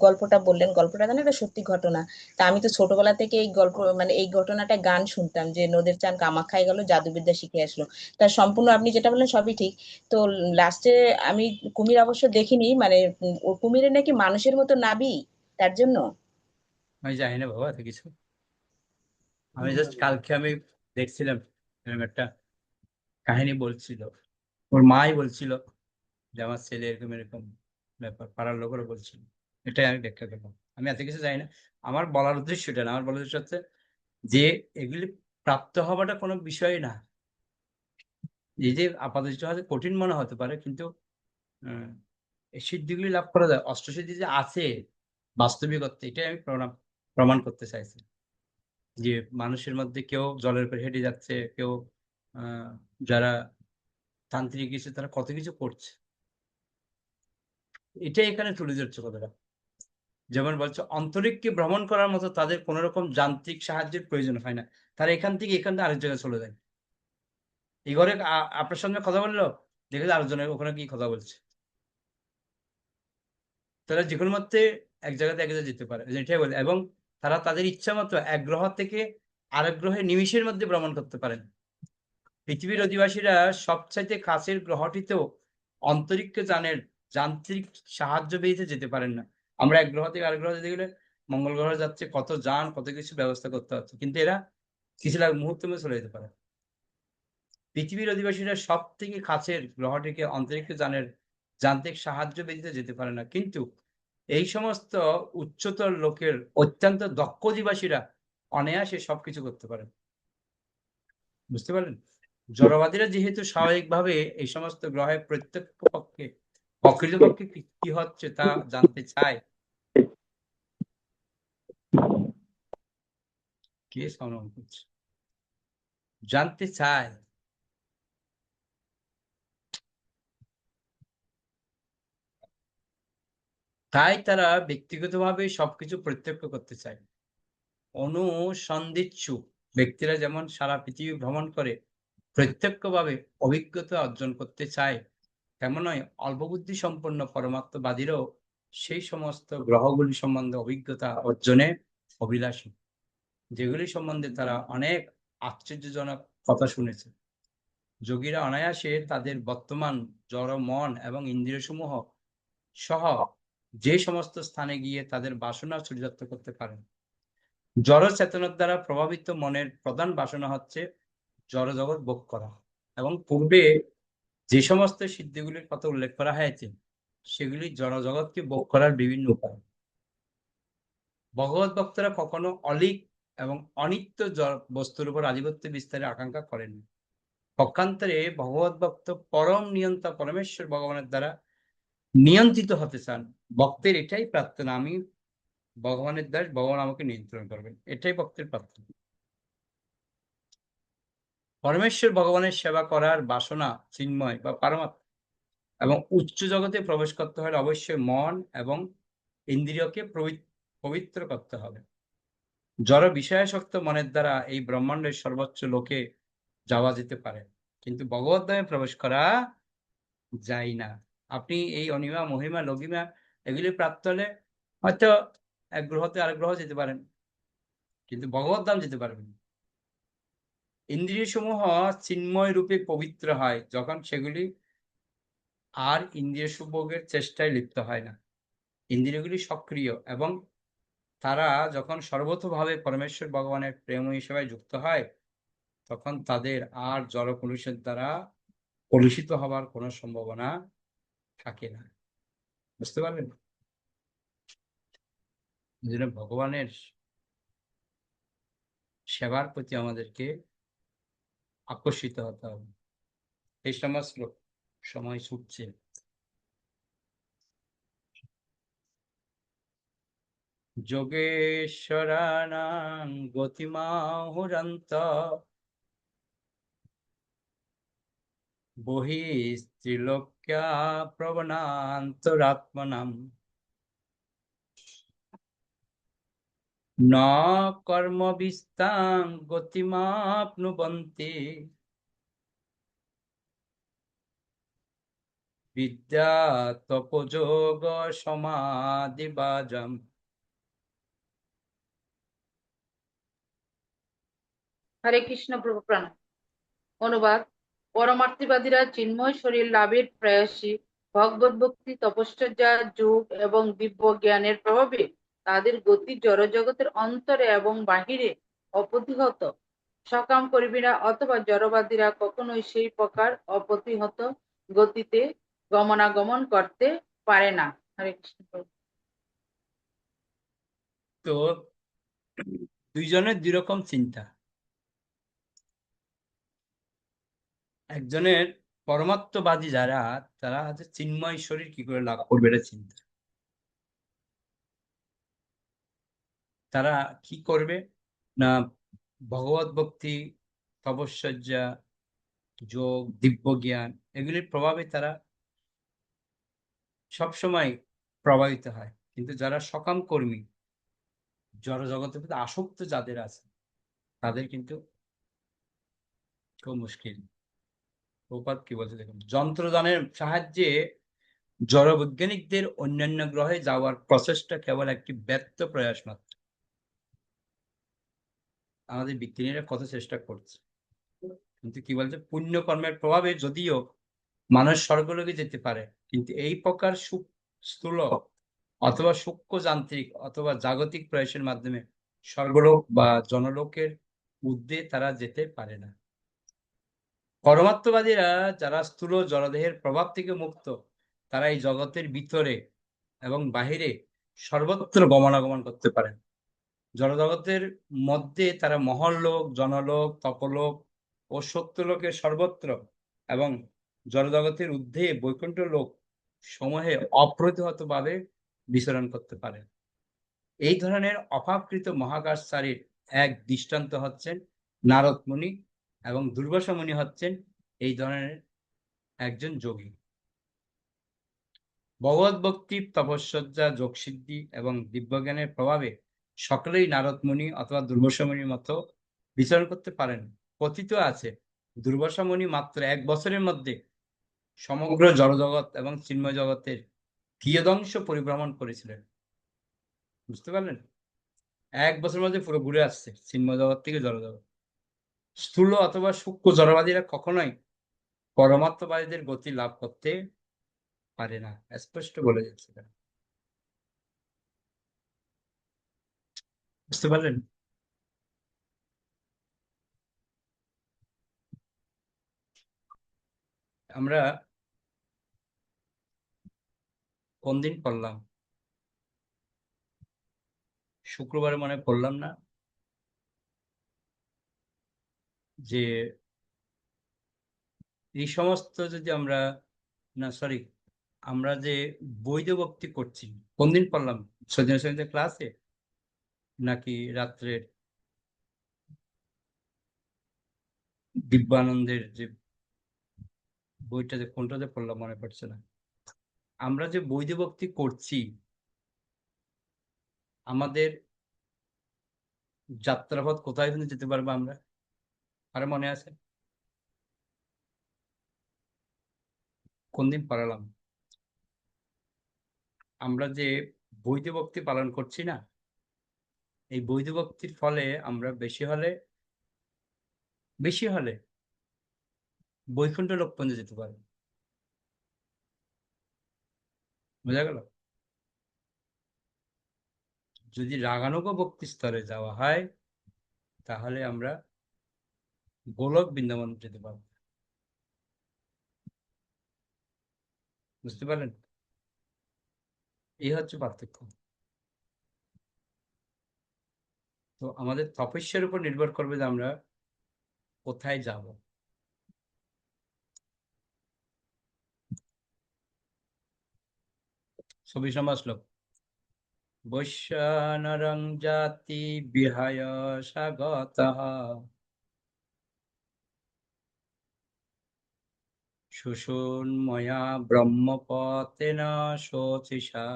গল্পটা বললেন, গল্পটা জানেন এটা সত্যি ঘটনা। তা আমি তো ছোটবেলা থেকে এই গল্প মানে এই ঘটনাটা গান শুনতাম যে নদের চান কামাখ্যায় গেল জাদুবিদ্যা শিখে আসলো। তা সম্পূর্ণ আপনি যেটা বললেন সবই ঠিক। তো লাস্টে আমি কুমির অবশ্য দেখিনি, মানে ও কুমিরের নাকি মানুষের মতো নাভি, তার জন্য। আমি জানি না বাবা এত কিছু, আমি জাস্ট কালকে আমি দেখছিলাম এরকম একটা কাহিনী বলছিল, ওর মাই বলছিল যে আমার ছেলে এরকম এরকম ব্যাপার, পাড়ার লোকেরও বলছিল, এটাই আমি ব্যাখ্যা করলাম। আমি এত কিছু জানি না, আমার বলার উদ্দেশ্য এটা না, আমার বলার উদ্দেশ্য হচ্ছে যে এগুলি প্রাপ্ত হওয়াটা কোনো বিষয় না। এই যে আপাতত হয়তো কঠিন মনে হতে পারে, কিন্তু এই সিদ্ধিগুলি লাভ করা যায়, অষ্টসিদ্ধি যে আছে বাস্তবিকতা, এটাই আমি প্রমাণ করতে চাইছি। যে মানুষের মধ্যে কেউ জলের উপর হেঁটে যাচ্ছে, কেউ যারা তান্ত্রিক কিছু, তারা কত কিছু করছে, এটাই এখানে তুলে ধরছে কথাটা। যেমন বলছে অন্তরিককে ভ্রমণ করার মতো তাদের কোন রকম যান্ত্রিক সাহায্যের প্রয়োজন হয় না, তারা এখান থেকে আরেক জায়গায় চলে যায়। এই ঘরে আপনার সঙ্গে কথা বললো, দেখে আরেকজনের ওখানে কি কথা বলছে, তারা যে কোনো মধ্যে এক জায়গাতে এক জায়গায় যেতে পারে, এটাই বলে। এবং তারা তাদের ইচ্ছা মতো এক গ্রহ থেকে আরেক গ্রহে নিমিষের মধ্যে ভ্রমণ করতে পারেন। পৃথিবীর অধিবাসীরা সবচাইতে কাছের গ্রহটিতেও অন্তরিক্ষ যান্ত্রিক সাহায্য পেতে যেতে পারেন না। আমরা এক গ্রহ থেকে আরেক গ্রহ যেতে গেলে মঙ্গল গ্রহে যাচ্ছে, কত যান, কত কিছু ব্যবস্থা করতে হচ্ছে, কিন্তু এরা কিছু মুহূর্তের মধ্যে চলে যেতে পারে। পৃথিবীর অধিবাসীরা সব থেকে কাছের গ্রহটিকে অন্তরিক্ষ যান্ত্রিক সাহায্য ব্যতীত যেতে পারে না, কিন্তু এই সমস্ত উচ্চতর লোকের অত্যন্ত দক্ষ অধিবাসীরা অনায়াসে সবকিছু করতে পারে। বুঝতে পারলেন? জড়বাদীরা যেহেতু স্বাভাবিকভাবে এই সমস্ত গ্রহের প্রকৃতপক্ষে কি হচ্ছে তা জানতে চায়, কে সনন করছে, জানতে চায়, তাই তারা ব্যক্তিগতভাবে সবকিছু প্রত্যক্ষ করতে চায়। অনুসন্ধিৎসু ব্যক্তিরা যেমন সারা পৃথিবী ভ্রমণ করে প্রত্যক্ষভাবে অভিজ্ঞতা অর্জন করতে চায়, তেমনই অল্পবুদ্ধি সম্পন্ন পরমাত্মবাদীরাও সেই সমস্ত গ্রহগুলি সম্বন্ধে অভিজ্ঞতা অর্জনে অভিলাষী, যেগুলি সম্বন্ধে তারা অনেক আশ্চর্যজনক কথা শুনেছে। যোগীরা অনায়াসে তাদের বর্তমান জড় মন এবং ইন্দ্রিয়সমূহ সহ যে সমস্ত স্থানে গিয়ে তাদের বাসনা চরিতার্থ করতে পারেন। জড় চেতনার দ্বারা প্রভাবিত মনের প্রধান বাসনা হচ্ছে জড় জগৎ ভোগ করা, এবং পূর্বে যে সমস্ত সিদ্ধিগুলির কথা উল্লেখ করা হয়েছে সেগুলি জড় জগৎকে ভোগ করার বিভিন্ন উপায়। ভগবত ভক্তরা কখনো অলিক এবং অনিত্য বস্তুর উপর আধিপত্য বিস্তারের আকাঙ্ক্ষা করেন। পক্ষান্তরে ভগবত ভক্ত পরম নিয়ন্তা পরমেশ্বর ভগবানের দ্বারা নিয়ন্ত্রিত হতে চান। ভক্তের এটাই প্রার্থনা, আমি ভগবানের দাস, ভগবান আমাকে নিয়ন্ত্রণ করবেন, এটাই ভক্তের প্রার্থনা। পরমেশ্বর ভগবানের সেবা করার বাসনা চিন্ময় বা পারমাত্মা এবং উচ্চ জগতে প্রবেশ করতে হলে অবশ্যই মন এবং ইন্দ্রিয়কে পবিত্র করতে হবে। জড় বিষয়াসক্ত মনের দ্বারা এই ব্রহ্মাণ্ডের সর্বোচ্চ লোকে যাওয়া যেতে পারে, কিন্তু ভগবত ধামে প্রবেশ করা যায় না। আপনি এই অনিমা মহিমা লঘিমা এগুলি প্রাপ্ত হলে হয়তো এক গ্রহতে আরেক গ্রহ যেতে পারেন, কিন্তু ভগবত ধাম যেতে পারবেন। ইন্দ্রিয় সমূহ চিন্ময় রূপে পবিত্র হয় যখন সেগুলি আর ইন্দ্রিয় সুভোগের চেষ্টায় লিপ্ত হয় না। ইন্দ্রিয়গুলি সক্রিয় এবং তারা যখন সর্বতোভাবে পরমেশ্বর ভগবানের প্রেম হিসেবে যুক্ত হয়, তখন তাদের আর জড় কলুষের দ্বারা কলুষিত হবার কোনো সম্ভাবনা থাকে না। বুঝতে পারলেন? এই জন্য ভগবানের সেবার প্রতি আমাদেরকে আকর্ষিত হতে হবে। এই সমস্ত সময় ছুটছে। যোগেশ্বরানাং গতিমাহুরন্ত বহিস্ত্রিলোক্যা প্রবনান্তরাত্মনাম ন কর্মবিস্তাং গতিমাপ্নুবন্তি বিদ্যা তপযোগ সমাধিবাজম। হরে কৃষ্ণ প্রভু প্রণাম। অনুবাদ: পরমার্থীবাদীরা চিন্ময় শরীর লাভের প্রয়াসী, ভগবত ভক্তি, তপশ্চর্যা, যোগ এবং দিব্য জ্ঞানের প্রভাবে তাদের গতি জড়জগতের অন্তরে এবং বাহিরে অপ্রতিহত সকাম করিবে না, অথবা জড়বাদীরা কখনোই সেই প্রকার অপ্রতিহত গতিতে গমনাগমন করতে পারে না। হরে কৃষ্ণ প্রভু। তো দুইজনের দুই রকম চিন্তা। একজনের পরমাত্মবাদী যারা, তারা হচ্ছে চিন্ময় শরীর কি করে লাভ করবে এটা চিন্তা। তারা কি করবে না, ভগবত ভক্তি, তপশ্চর্যা, যোগ, দিব্য জ্ঞান এগুলির প্রভাবে তারা সবসময় প্রভাবিত হয়। কিন্তু যারা সকাম কর্মী, জড় জগতের প্রতি আসক্ত যাদের আছে, তাদের কিন্তু খুব মুশকিল। প্রপাত কি বলছে দেখুন, যন্ত্রদানের সাহায্যে জড় বৈজ্ঞানিকদের অন্যান্য গ্রহে যাওয়ার প্রচেষ্টা কেবল একটি ব্যর্থ প্রয়াস মাত্র। আমাদের বিজ্ঞানীরা কত চেষ্টা করছে, কিন্তু কি বলছে, পুণ্য কর্মের প্রভাবে যদিও মানুষ স্বর্গলোকে যেতে পারে, কিন্তু এই প্রকার স্থূল অথবা সূক্ষ্ম যান্ত্রিক অথবা জাগতিক প্রয়াসের মাধ্যমে স্বর্গলোক বা জনলোকের ঊর্ধ্বে তারা যেতে পারে না। পরমাত্মবাদীরা যারা স্থূল জড়দেহের প্রভাব থেকে মুক্ত, তারা এই জগতের ভিতরে এবং বাহিরে সর্বত্র গমনাগমন করতে পারেন। জড়জগতের মধ্যে তারা মহল্লোক, জনলোক, তপলোক ও সত্যলোকের সর্বত্র এবং জড়জগতের ঊর্ধ্বে বৈকুণ্ঠ লোক সমূহে অপ্রতিহতভাবে বিচরণ করতে পারে। এই ধরনের অভাবকৃত মহাকাশচারীর এক দৃষ্টান্ত হচ্ছেন নারদ মুনি, এবং দুর্বাসা মুনি হচ্ছেন এই ধরনের একজন যোগী। ভগবত ভক্তি, তপস্যা, যোগসিদ্ধি এবং দিব্যজ্ঞানের প্রভাবে সকলেই নারদ মুনি অথবা দুর্বাসা মুনির মতো বিচরণ করতে পারেন। কথিত আছে দুর্বাসা মুনি মাত্র 1 বছরের মধ্যে সমগ্র জড়জগৎ এবং চিন্ময় জগতের কিয়দংশ পরিভ্রমণ করেছিলেন। বুঝতে পারলেন? 1 বছরের মধ্যে পুরো ঘুরে আসছে চিন্ময় জগৎ থেকে জড়জগৎ। স্থূল অথবা সূক্ষ্ম জড়বাদীরা কখনোই পরমাত্মবাদীদের গতি লাভ করতে পারে না, স্পষ্ট বলে যাচ্ছিলেন। বুঝতে পারলেন? আমরা কোন দিন পড়লাম? শুক্রবারে মনে পড়লাম না যে এই সমস্ত যদি আমরা, না সরি, আমরা যে বৈধ ভক্তি করছি কোন দিন পড়লাম? সঞ্জয় ক্লাসে নাকি রাত্রের দিব্যানন্দের যে বইটাতে কোনটাতে পড়লাম মনে পড়ছে না। আমরা যে বৈধ ভক্তি করছি, আমাদের যাত্রাপথ কোথায় কিন্তু যেতে পারবো আমরা? আর মনে আছে কোন দিন পড়ালাম? আমরা যে বৈধ ভক্তি পালন করছি না, এই বৈধ ভক্তির ফলে আমরা বেশি হলে বৈকুণ্ঠ লোক পর্যন্ত যেতে পারবো। বোঝা গেল? যদি রাগানুগ ভক্তি স্তরে যাওয়া হয় তাহলে আমরা গোলক বৃন্দাবন যেতে পারবো। বুঝতে পারলেন? এই হচ্ছে পার্থক্য। তো আমাদের তপস্যার উপর নির্ভর করবে যে আমরা কোথায় যাব। ছবি সমাজ লোক বৈশ্যানরং জাতি বিহায় স্বাগতঃ সুষুন্ময়া ব্রহ্মপতেন শোচিষা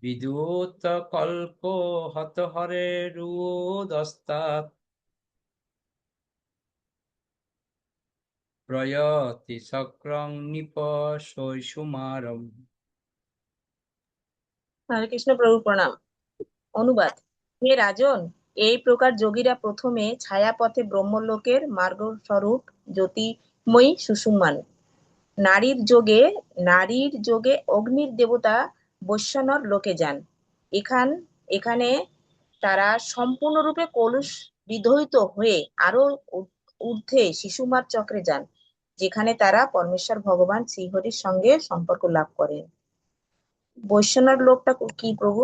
বিদ্যুৎ কল্প হত হরে রুদস্তাৎ প্রয়তি চক্রং নিপ শৈশুমারম। হরে কৃষ্ণ প্রভু প্রণাম। অনুবাদ: হে রাজন, এই প্রকার যোগীরা প্রথমে ছায়াপথে ব্রহ্মলোকের মার্গস্বরূপ জ্যোতির্ময়ী সুষুম্নান নারীর যোগে অগ্নির দেবতা বৈশ্বনর লোকে যান। এখানে তারা সম্পূর্ণরূপে কলুষ বিদহিত হয়ে আরো ঊর্ধ্বে শিশুমার চক্রে যান, যেখানে তারা পরমেশ্বর ভগবান শ্রীহরির সঙ্গে সম্পর্ক লাভ করেন। বৈশ্বনার লোকটা কি প্রভু?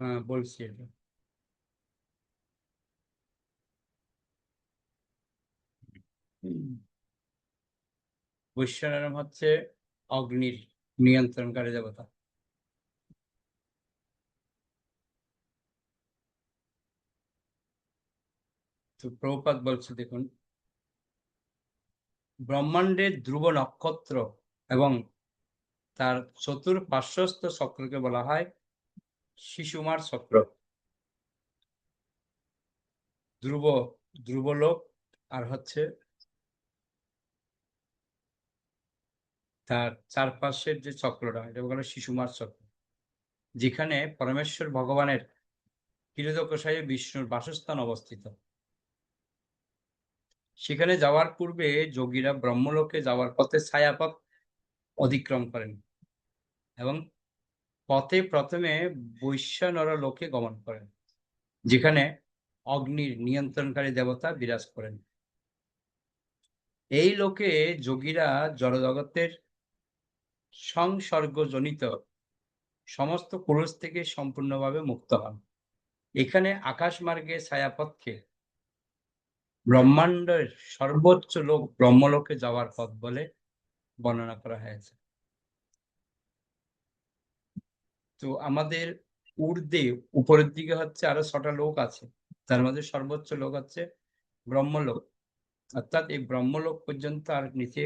হ্যাঁ, বলছি এটা। বৈশ্বনারায়ণ হচ্ছে অগ্নির নিয়ন্ত্রণকারী দেবতা। তো প্রভুপাদ বলছে, দেখুন, ব্রহ্মাণ্ডের ধ্রুব নক্ষত্র এবং তার চতুর্পার্শ্বস্থ চক্রকে বলা হয় শিশুমার চক্র। ধ্রুবলোক আর হচ্ছে তার চারপাশের যে চক্রটা, এটা বলা শিশুমার চক্র, যেখানে পরমেশ্বর ভগবানের কিরদকশায়ী বিষ্ণুর বাসস্থান অবস্থিত। সেখানে যাওয়ার পূর্বে যোগীরা ব্রহ্মলোকে যাওয়ার পথে ছায়াপথ অতিক্রম করেন এবং পথে প্রথমে বৈশ্যানর লোকে গমন করেন, যেখানে অগ্নির নিয়ন্ত্রণকারী দেবতা বিরাজ করেন। এই লোকে যোগীরা জড়জগতের সংসর্গজনিত সমস্ত ক্রোশ থেকে সম্পূর্ণভাবে মুক্ত হন। এখানে আকাশ মার্গে ছায়াপথকে ব্রহ্মাণ্ডের সর্বোচ্চ লোক ব্রহ্মলোকে যাওয়ার পথ বলে বর্ণনা করা হয়েছে। তো আমাদের ঊর্ধ্বে উপরের দিকে হচ্ছে আরো 6টা লোক আছে, তার মধ্যে সর্বোচ্চ লোক হচ্ছে ব্রহ্মলোক, অর্থাৎ এই ব্রহ্মলোক পর্যন্ত আর নিচে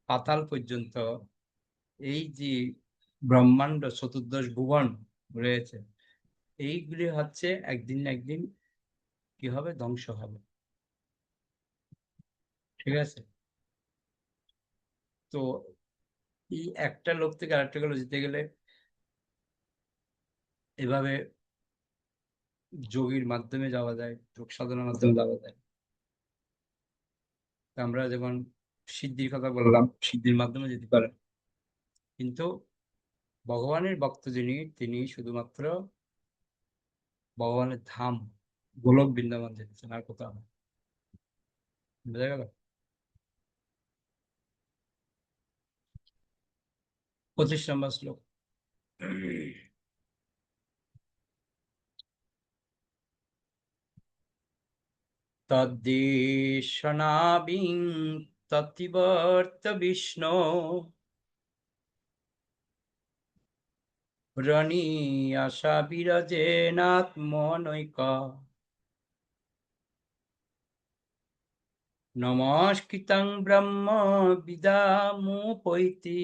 পাতাল পর্যন্ত এই যে ব্রহ্মাণ্ড চতুর্দশ ভুবন রয়েছে, এইগুলি হচ্ছে একদিন না একদিন কি হবে, ধ্বংস হবে। ঠিক আছে? তো এই একটা লোক থেকে আরেকটা লোক যেতে গেলে এভাবে যোগীর মাধ্যমে যাওয়া যায়, যোগ সাধনার মাধ্যমে যাওয়া যায়। তা আমরা যেমন সিদ্ধির কথা বললাম, সিদ্ধির মাধ্যমে যেতে পারে, কিন্তু ভগবানের ভক্ত যিনি, তিনি শুধুমাত্র ভগবানের ধাম গোলক বৃন্দাবন যেতেছেন, আর কোথাও না। বোঝা গেল? 25 নম্বর শ্লোক। তদ্দেশনাবিং ততিবর্ত বিষ্ণু রণী আশা বিরজেনাত্মনৈক নমস্কৃতং ব্রহ্ম বিদামুপৈতি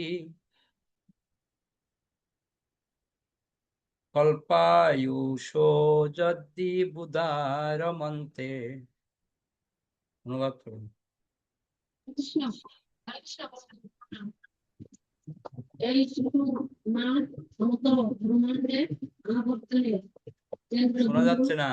কল্পায়ুষো যদ্দি বুধারমন্তে। অনুবাদ করুন। এই শুধু মার সমস্ত ব্রহ্মাণ্ডের আবর্তনে শোনা যাচ্ছে না।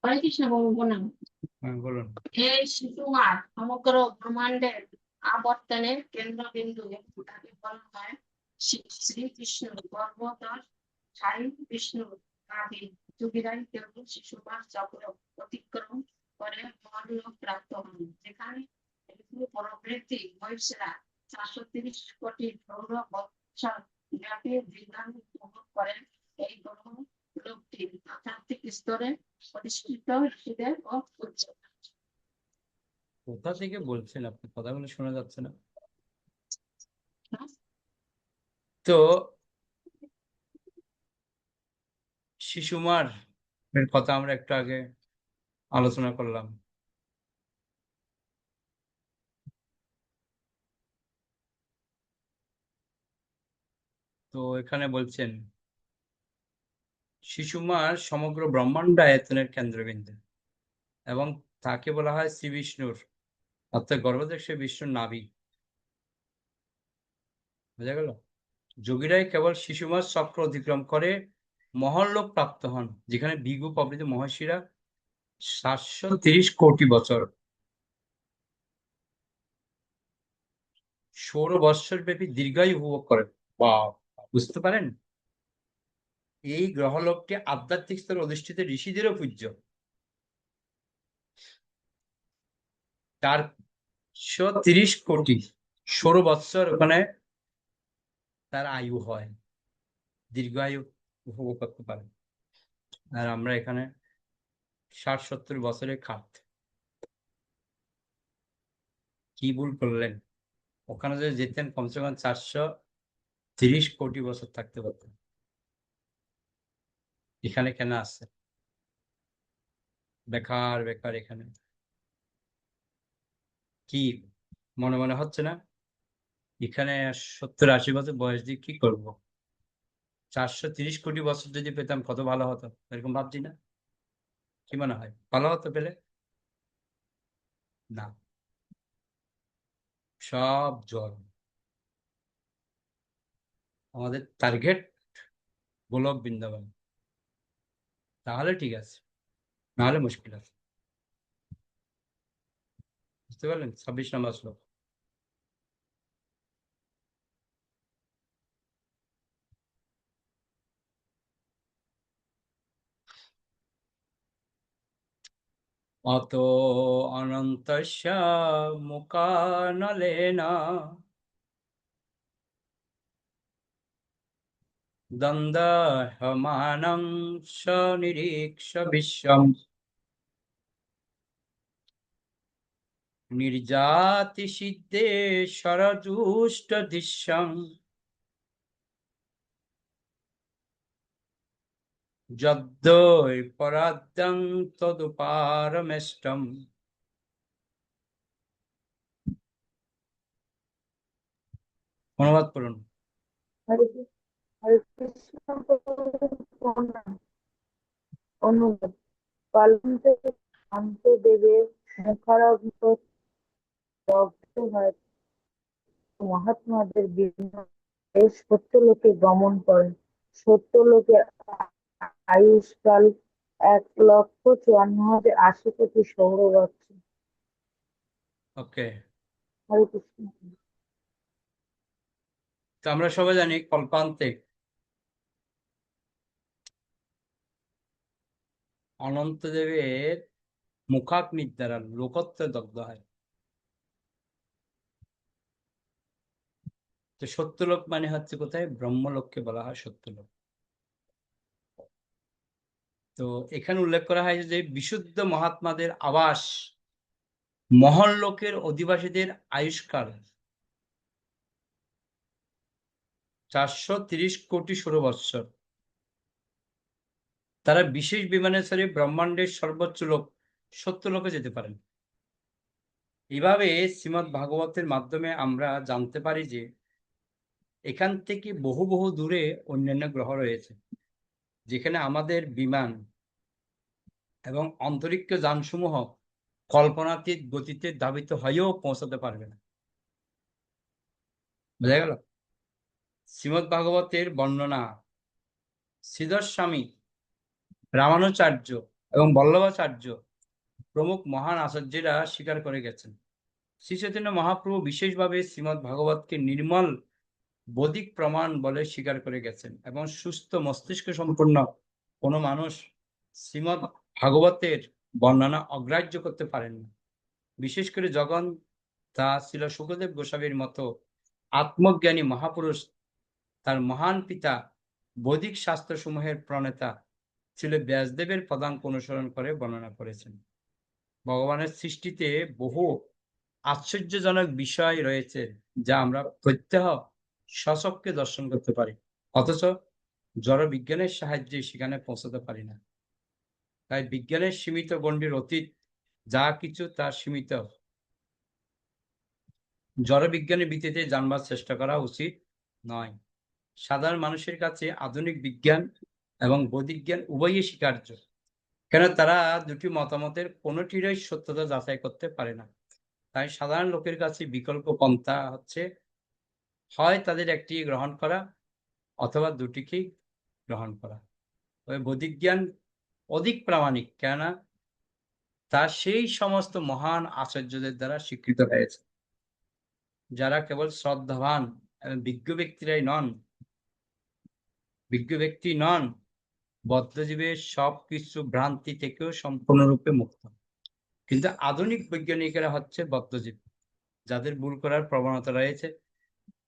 হরে কৃষ্ণ প্রণাম। বলুন। এই শিশু মার সমগ্র ব্রহ্মাণ্ডের আবর্তনের কেন্দ্রবিন্দু, তাকে বলা হয় শ্রীকৃষ্ণ। গর্ভোদর সাই বিষ্ণু নাভি যোগীরাই কেবল শিশুপাল চক্র অতিক্রম করে মহালোক প্রাপ্ত হন, যেখানে প্রবৃত্তি মহিষেরা 430 কোটি সৌর বৎসর ব্যাপী বিধান উপভোগ করেন। এই গ্রহ লোকটি আধ্যাত্মিক স্তরে প্রতিষ্ঠিত ঋষিদের ও উচ্চ। কোথা থেকে বলছেন আপনি? কথাগুলো শোনা যাচ্ছে না তো। শিশুমার এর কথা আমরা একটু আগে আলোচনা করলাম। তো এখানে বলছেন শিশুমার সমগ্র ব্রহ্মাণ্ড আয়তনের কেন্দ্রবিন্দু, এবং তাকে বলা হয় শ্রী বিষ্ণুর, অর্থাৎ গর্ভদেশ বিষ্ণুর নাভি। বোঝা গেল? যোগীরাই কেবল শিশুমার চক্র অতিক্রম করে মহল্লোক প্রাপ্ত হন, যেখানে ভৃগু প্রভৃতি মহর্ষিরা 730 কোটি বছর সৌর বৎসর ব্যাপী দীর্ঘায়ু উপভোগ করেন। বা বুঝতে পারেন, এই গ্রহলোকটি আধ্যাত্মিক স্তরে অধিষ্ঠিত ঋষিদেরও পূজ্য। 430 কোটি সৌর বৎসর ওখানে তার আয়ু হয়, দীর্ঘায়ু উপভোগ করতে পারে। আর আমরা এখানে 60-70 বছরের খাট। কি ভুল করলেন? ওখানে যদি যেতেন কমসে কম 430 কোটি বছর থাকতে পারতেন। এখানে কেন আসছে? বেকার বেকার। এখানে কি মনে মনে হচ্ছে না? এখানে 70-80 বছর বয়স দিয়ে কি করব? 430 কোটি বছর যদি পেতাম কত ভালো হতো, এরকম ভাবছি না? কি মনে হয়, ভালো হতো পেলে? না, সব জল। আমাদের টার্গেট গোলক বৃন্দাবন, তাহলে ঠিক আছে, নাহলে মুশকিল আছে। বুঝতে পারলেন? 26 নম্বর শ্লোক। অতো অনন্তস্য মুখানলেন দন্দহমানং সনিরীক্ষ বিশ্বম নির্যাতি সিদ্ধে সরজুষ্ট দৃশ্যং যদ্দৈ পরাদ্যং তদুপারমেষ্টম। অনুবাদ করুন। হরে কৃষ্ণ প্রণাম। অনুবাদ। কলম্বে শান্তদেবের মুখারবিন্দ দগ্ধ হয় মহাত্মাদের বিনয়ে সত্যলোকে গমন করেন। সত্যলোকের আয়ুষ্কাল 1,54,80,000,000 সৌরবৎসর। ওকে, হরে কৃষ্ণ। তো আমরা সবাই জানি কল্পান্তে অনন্তদেবের মুখাগ্নির দ্বারা লোকত্ব দগ্ধ হয়। তো সত্যলোক মানে হচ্ছে কোথায়? ব্রহ্মলোককে বলা হয় সত্যলোক। তো এখানে উল্লেখ করা হয় যে বিশুদ্ধ মহাত্মাদের আবাস মহল্লোকের অধিবাসীদের আয়ুষ্কাল 430 কোটি সৌরবৎসর। তারা বিশেষ বিমানে চড়ে ব্রহ্মাণ্ডের সর্বোচ্চ লোক সত্যলোকে যেতে পারেন। এইভাবে শ্রীমদ্ ভাগবতের মাধ্যমে আমরা জানতে পারি যে এখান থেকে বহু বহু দূরে অন্যান্য গ্রহ রয়েছে, যেখানে আমাদের বিমান এবং অন্তরিক্ষ যানসমূহ কল্পনাতীত গতিতে ধাবিত হয়েও পৌঁছাতে পারবে না। বোঝা গেল? শ্রীমদ্ ভাগবতের বর্ণনা শ্রীধর স্বামী, রামানুচার্য এবং বল্লভাচার্য প্রমুখ মহান আচার্যরা স্বীকার করে গেছেন। শ্রী চৈতন্য মহাপ্রভু বিশেষভাবে শ্রীমদ্ ভাগবতকে নির্মল বৌদ্ধিক প্রমাণ বলে স্বীকার করে গেছেন এবং সুস্থ মস্তিষ্ক সম্পন্ন কোনো মানুষ শ্রীমদ্ ভাগবতের বর্ণনা অগ্রাহ্য করতে পারেন না। বিশেষ করে যখন তা ছিল সুখদেব গোস্বামীর মতো আত্মজ্ঞানী মহাপুরুষ, তার মহান পিতা বৈদিক শাস্ত্রসমূহের প্রণেতা ছিল ব্যাসদেবের পদাঙ্ক অনুসরণ করে বর্ণনা করেছেন। ভগবানের সৃষ্টিতে বহু আশ্চর্যজনক বিষয় রয়েছে যা আমরা প্রত্যহ স্বচক্ষে দর্শন করতে পারি, অথচ জড় বিজ্ঞানের সাহায্যে সেখানে পৌঁছাতে পারি না। তাই বিজ্ঞানের সীমিত গণ্ডির অতীত যা কিছু তা সীমিত জড় বিজ্ঞানের ভিত্তিতে জানবার চেষ্টা করা উচিত নয়। সাধারণ মানুষের কাছে আধুনিক বিজ্ঞান এবং বৈদিক জ্ঞান উভয়ই স্বীকার্য, কেন তারা দুটি মতামতের কোনোটিরই সত্যতা যাচাই করতে পারে না। তাই সাধারণ লোকের কাছে বিকল্প পন্থা হচ্ছে হয় তাদের একটি গ্রহণ করা অথবা দুটিকেই গ্রহণ করা। তবে বৈদিক জ্ঞান অধিক প্রামাণিক, কেননা তা সেই সমস্ত মহান আচার্যদের দ্বারা স্বীকৃত হয়েছে, যারা কেবল শ্রদ্ধাবান এবং বিজ্ঞ ব্যক্তি নন, বদ্ধজীবের সবকিছু ভ্রান্তি থেকেও সম্পূর্ণরূপে মুক্ত। কিন্তু আধুনিক বৈজ্ঞানিকেরা হচ্ছে বদ্ধজীব, যাদের ভুল করার প্রবণতা রয়েছে।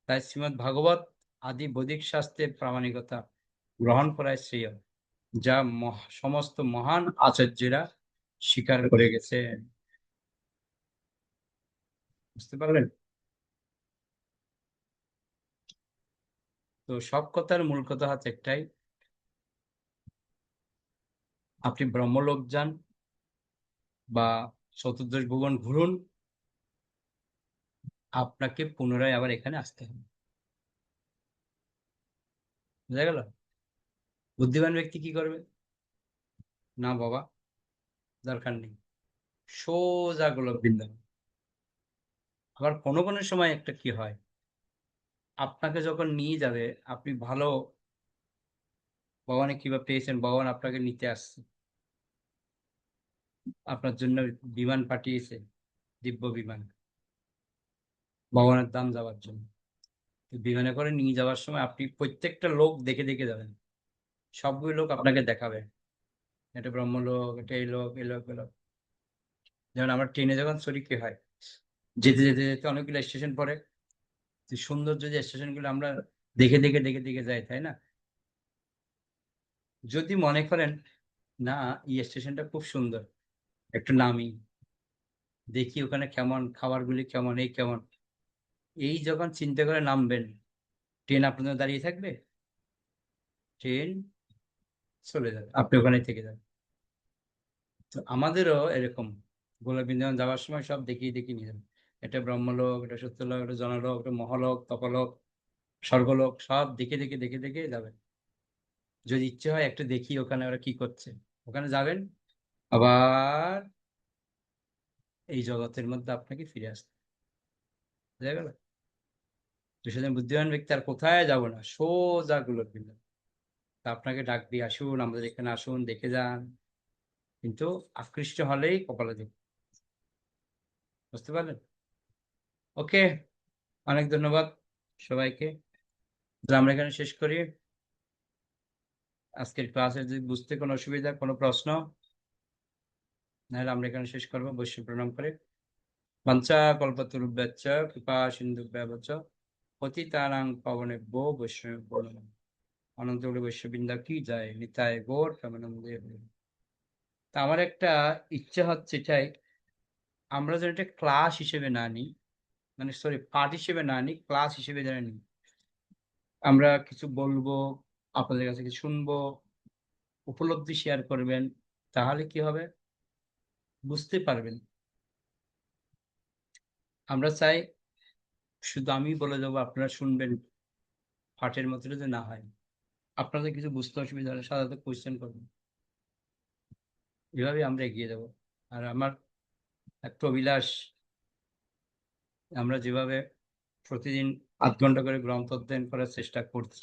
তাই শ্রীমদ্ ভাগবত আদি বৈদিক শাস্ত্রের প্রামাণিকতা গ্রহণ করায় শ্রেয়, যা সমস্ত মহান আচার্যরা স্বীকার করে গেছে। বুঝতে পারলেন? তো সব কথার মূল কথা হচ্ছে একটাই, আপনি ব্রহ্মলোক যান বা চতুর্দশ ভুবন ঘুরুন, আপনাকে পুনরায় আবার এখানে আসতে হবে। বুঝা গেল? বুদ্ধিমান ব্যক্তি কি করবে? না বাবা, দরকার নেই, সোজা গোলক বৃন্দাবন। আবার কোনো কোনো সময় একটা কি হয়, আপনাকে যখন নিয়ে যাবে, আপনি ভালো ভগবানের কৃপা পেয়েছেন, ভগবান আপনাকে নিতে আসছে, আপনার জন্য বিমান পাঠিয়েছে, দিব্য বিমান, ভগবানের ধাম যাওয়ার জন্য। বিমানে করে নিয়ে যাওয়ার সময় আপনি প্রত্যেকটা লোক দেখে দেখে যাবেন, সবগুলো লোক আপনাকে দেখাবে, এটা ব্রহ্মলোক, এটা এই লোক, এই লোক, এই লোক। যেমন আমরা ট্রেনে যখন চড়ি কি হয়, যেতে যেতে যেতে অনেকগুলো স্টেশন পড়ে, তো সৌন্দর্য যে স্টেশনগুলো আমরা দেখে দেখে দেখে দেখে যাই, তাই না? যদি মনে করেন না এই স্টেশনটা খুব সুন্দর, একটু নামি দেখি ওখানে কেমন, খাবারগুলি কেমন, এই কেমন, এই যখন চিন্তা করে নামবেন, ট্রেন আপনাদের দাঁড়িয়ে থাকবে? ট্রেন চলে যাবে, আপনি ওখানে থেকে যাবেন। তো আমাদেরও এরকম গোলাপ বৃন্দাবন যাওয়ার সময় সব দেখিয়ে দেখিয়ে নিয়ে যাবেন। এটা ব্রহ্মলোক, এটা সত্যলোক, এটা জনলোক, এটা মহালোক, তপলোক, স্বর্গলোক, সব দেখে দেখে দেখে দেখে যাবেন। যদি ইচ্ছে হয় একটু দেখি ওখানে ওরা কি করছে, ওখানে যাবেন, আবার এই জগতের মধ্যে আপনাকে ফিরে আসতে বুঝা গেল? তো সেদিন বুদ্ধিমান ব্যক্তি আর কোথায় যাব না, সোজা গোলক বৃন্দাবন। তা আপনাকে ডাক দিয়ে আসুন, আমাদের এখানে আসুন, দেখে যান, কিন্তু আকৃষ্ট হলেই কপালে দেখ, বুঝতে পারলেন? ওকে, অনেক ধন্যবাদ সবাইকে। তাহলে আমরা এখানে শেষ করি আজকের ক্লাসে। যদি বুঝতে কোনো অসুবিধা, কোনো প্রশ্ন, নাহলে আমরা এখানে শেষ করবো বৈশ্য প্রণাম করে। বাঞ্ছা কল্পতরুভ্যশ্চ কৃপা সিন্ধুভ্যেব চ পতিতানাং পাবনেভ্যো বৈষ্ণবেভ্যো নমঃ। অনন্তগুলি বৈশ্যবৃন্দা কি যায়, নিতাই গৌর প্রেমানন্দে হরি। তা আমার একটা ইচ্ছা হচ্ছে এটাই, আমরা যেন এটা ক্লাস হিসেবে না নিই, মানে সরি পাঠ হিসেবে না নিই, ক্লাস হিসেবে যেন নিই। আমরা কিছু বলবো, আপনাদের কাছে কিছু শুনবো, উপলব্ধি শেয়ার করবেন, তাহলে কি হবে বুঝতে পারবেন। আমরা চাই শুধু আমি বলে যাবো, আপনারা শুনবেন, পাঠের মতো যদি না হয়, আপনাদের কিছু বুঝতে অসুবিধা হলে সাধারণত কোয়েশ্চেন করবেন। এভাবে আমরা এগিয়ে যাব। আর আমার একটা অভিলাষ, আমরা যেভাবে প্রতিদিন 8 ঘন্টা করে গ্রন্থ অধ্যয়ন করার চেষ্টা করছি,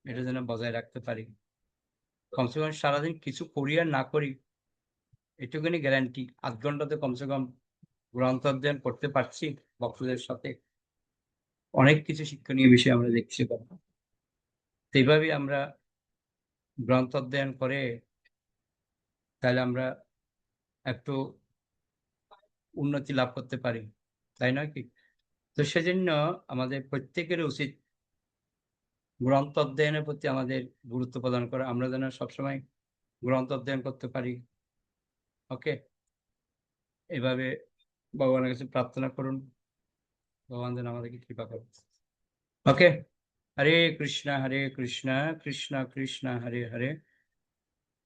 এটা যেন বজায় রাখতে পারি। কমসে কম সারাদিন কিছু করি আর না করি, এটুকুনি গ্যারান্টি 8 ঘন্টাতে কমসে কম গ্রন্থ অধ্যয়ন করতে পারছি ভক্তদের সাথে, অনেক কিছু শিক্ষণীয় বিষয় আমরা দেখছি। তো এইভাবে আমরা গ্রন্থ অধ্যয়ন করে তাহলে আমরা একটু উন্নতি লাভ করতে পারি, তাই নয় কি? তো সেজন্য আমাদের প্রত্যেকের উচিত গ্রন্থ অধ্যয়নের প্রতি আমাদের গুরুত্ব প্রদান করা, আমরা যেন সবসময় গ্রন্থ অধ্যয়ন করতে পারি। ওকে, এভাবে ভগবানের কাছে প্রার্থনা করুন, ভগবান যেন আমাদেরকে কৃপা করুন। ওকে, হরে কৃষ্ণ কৃষ্ণ কৃষ্ণ হরে হরে,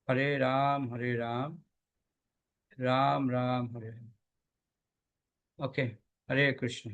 হরে রাম রাম রাম হরে হরে। ওকে, হরে কৃষ্ণ।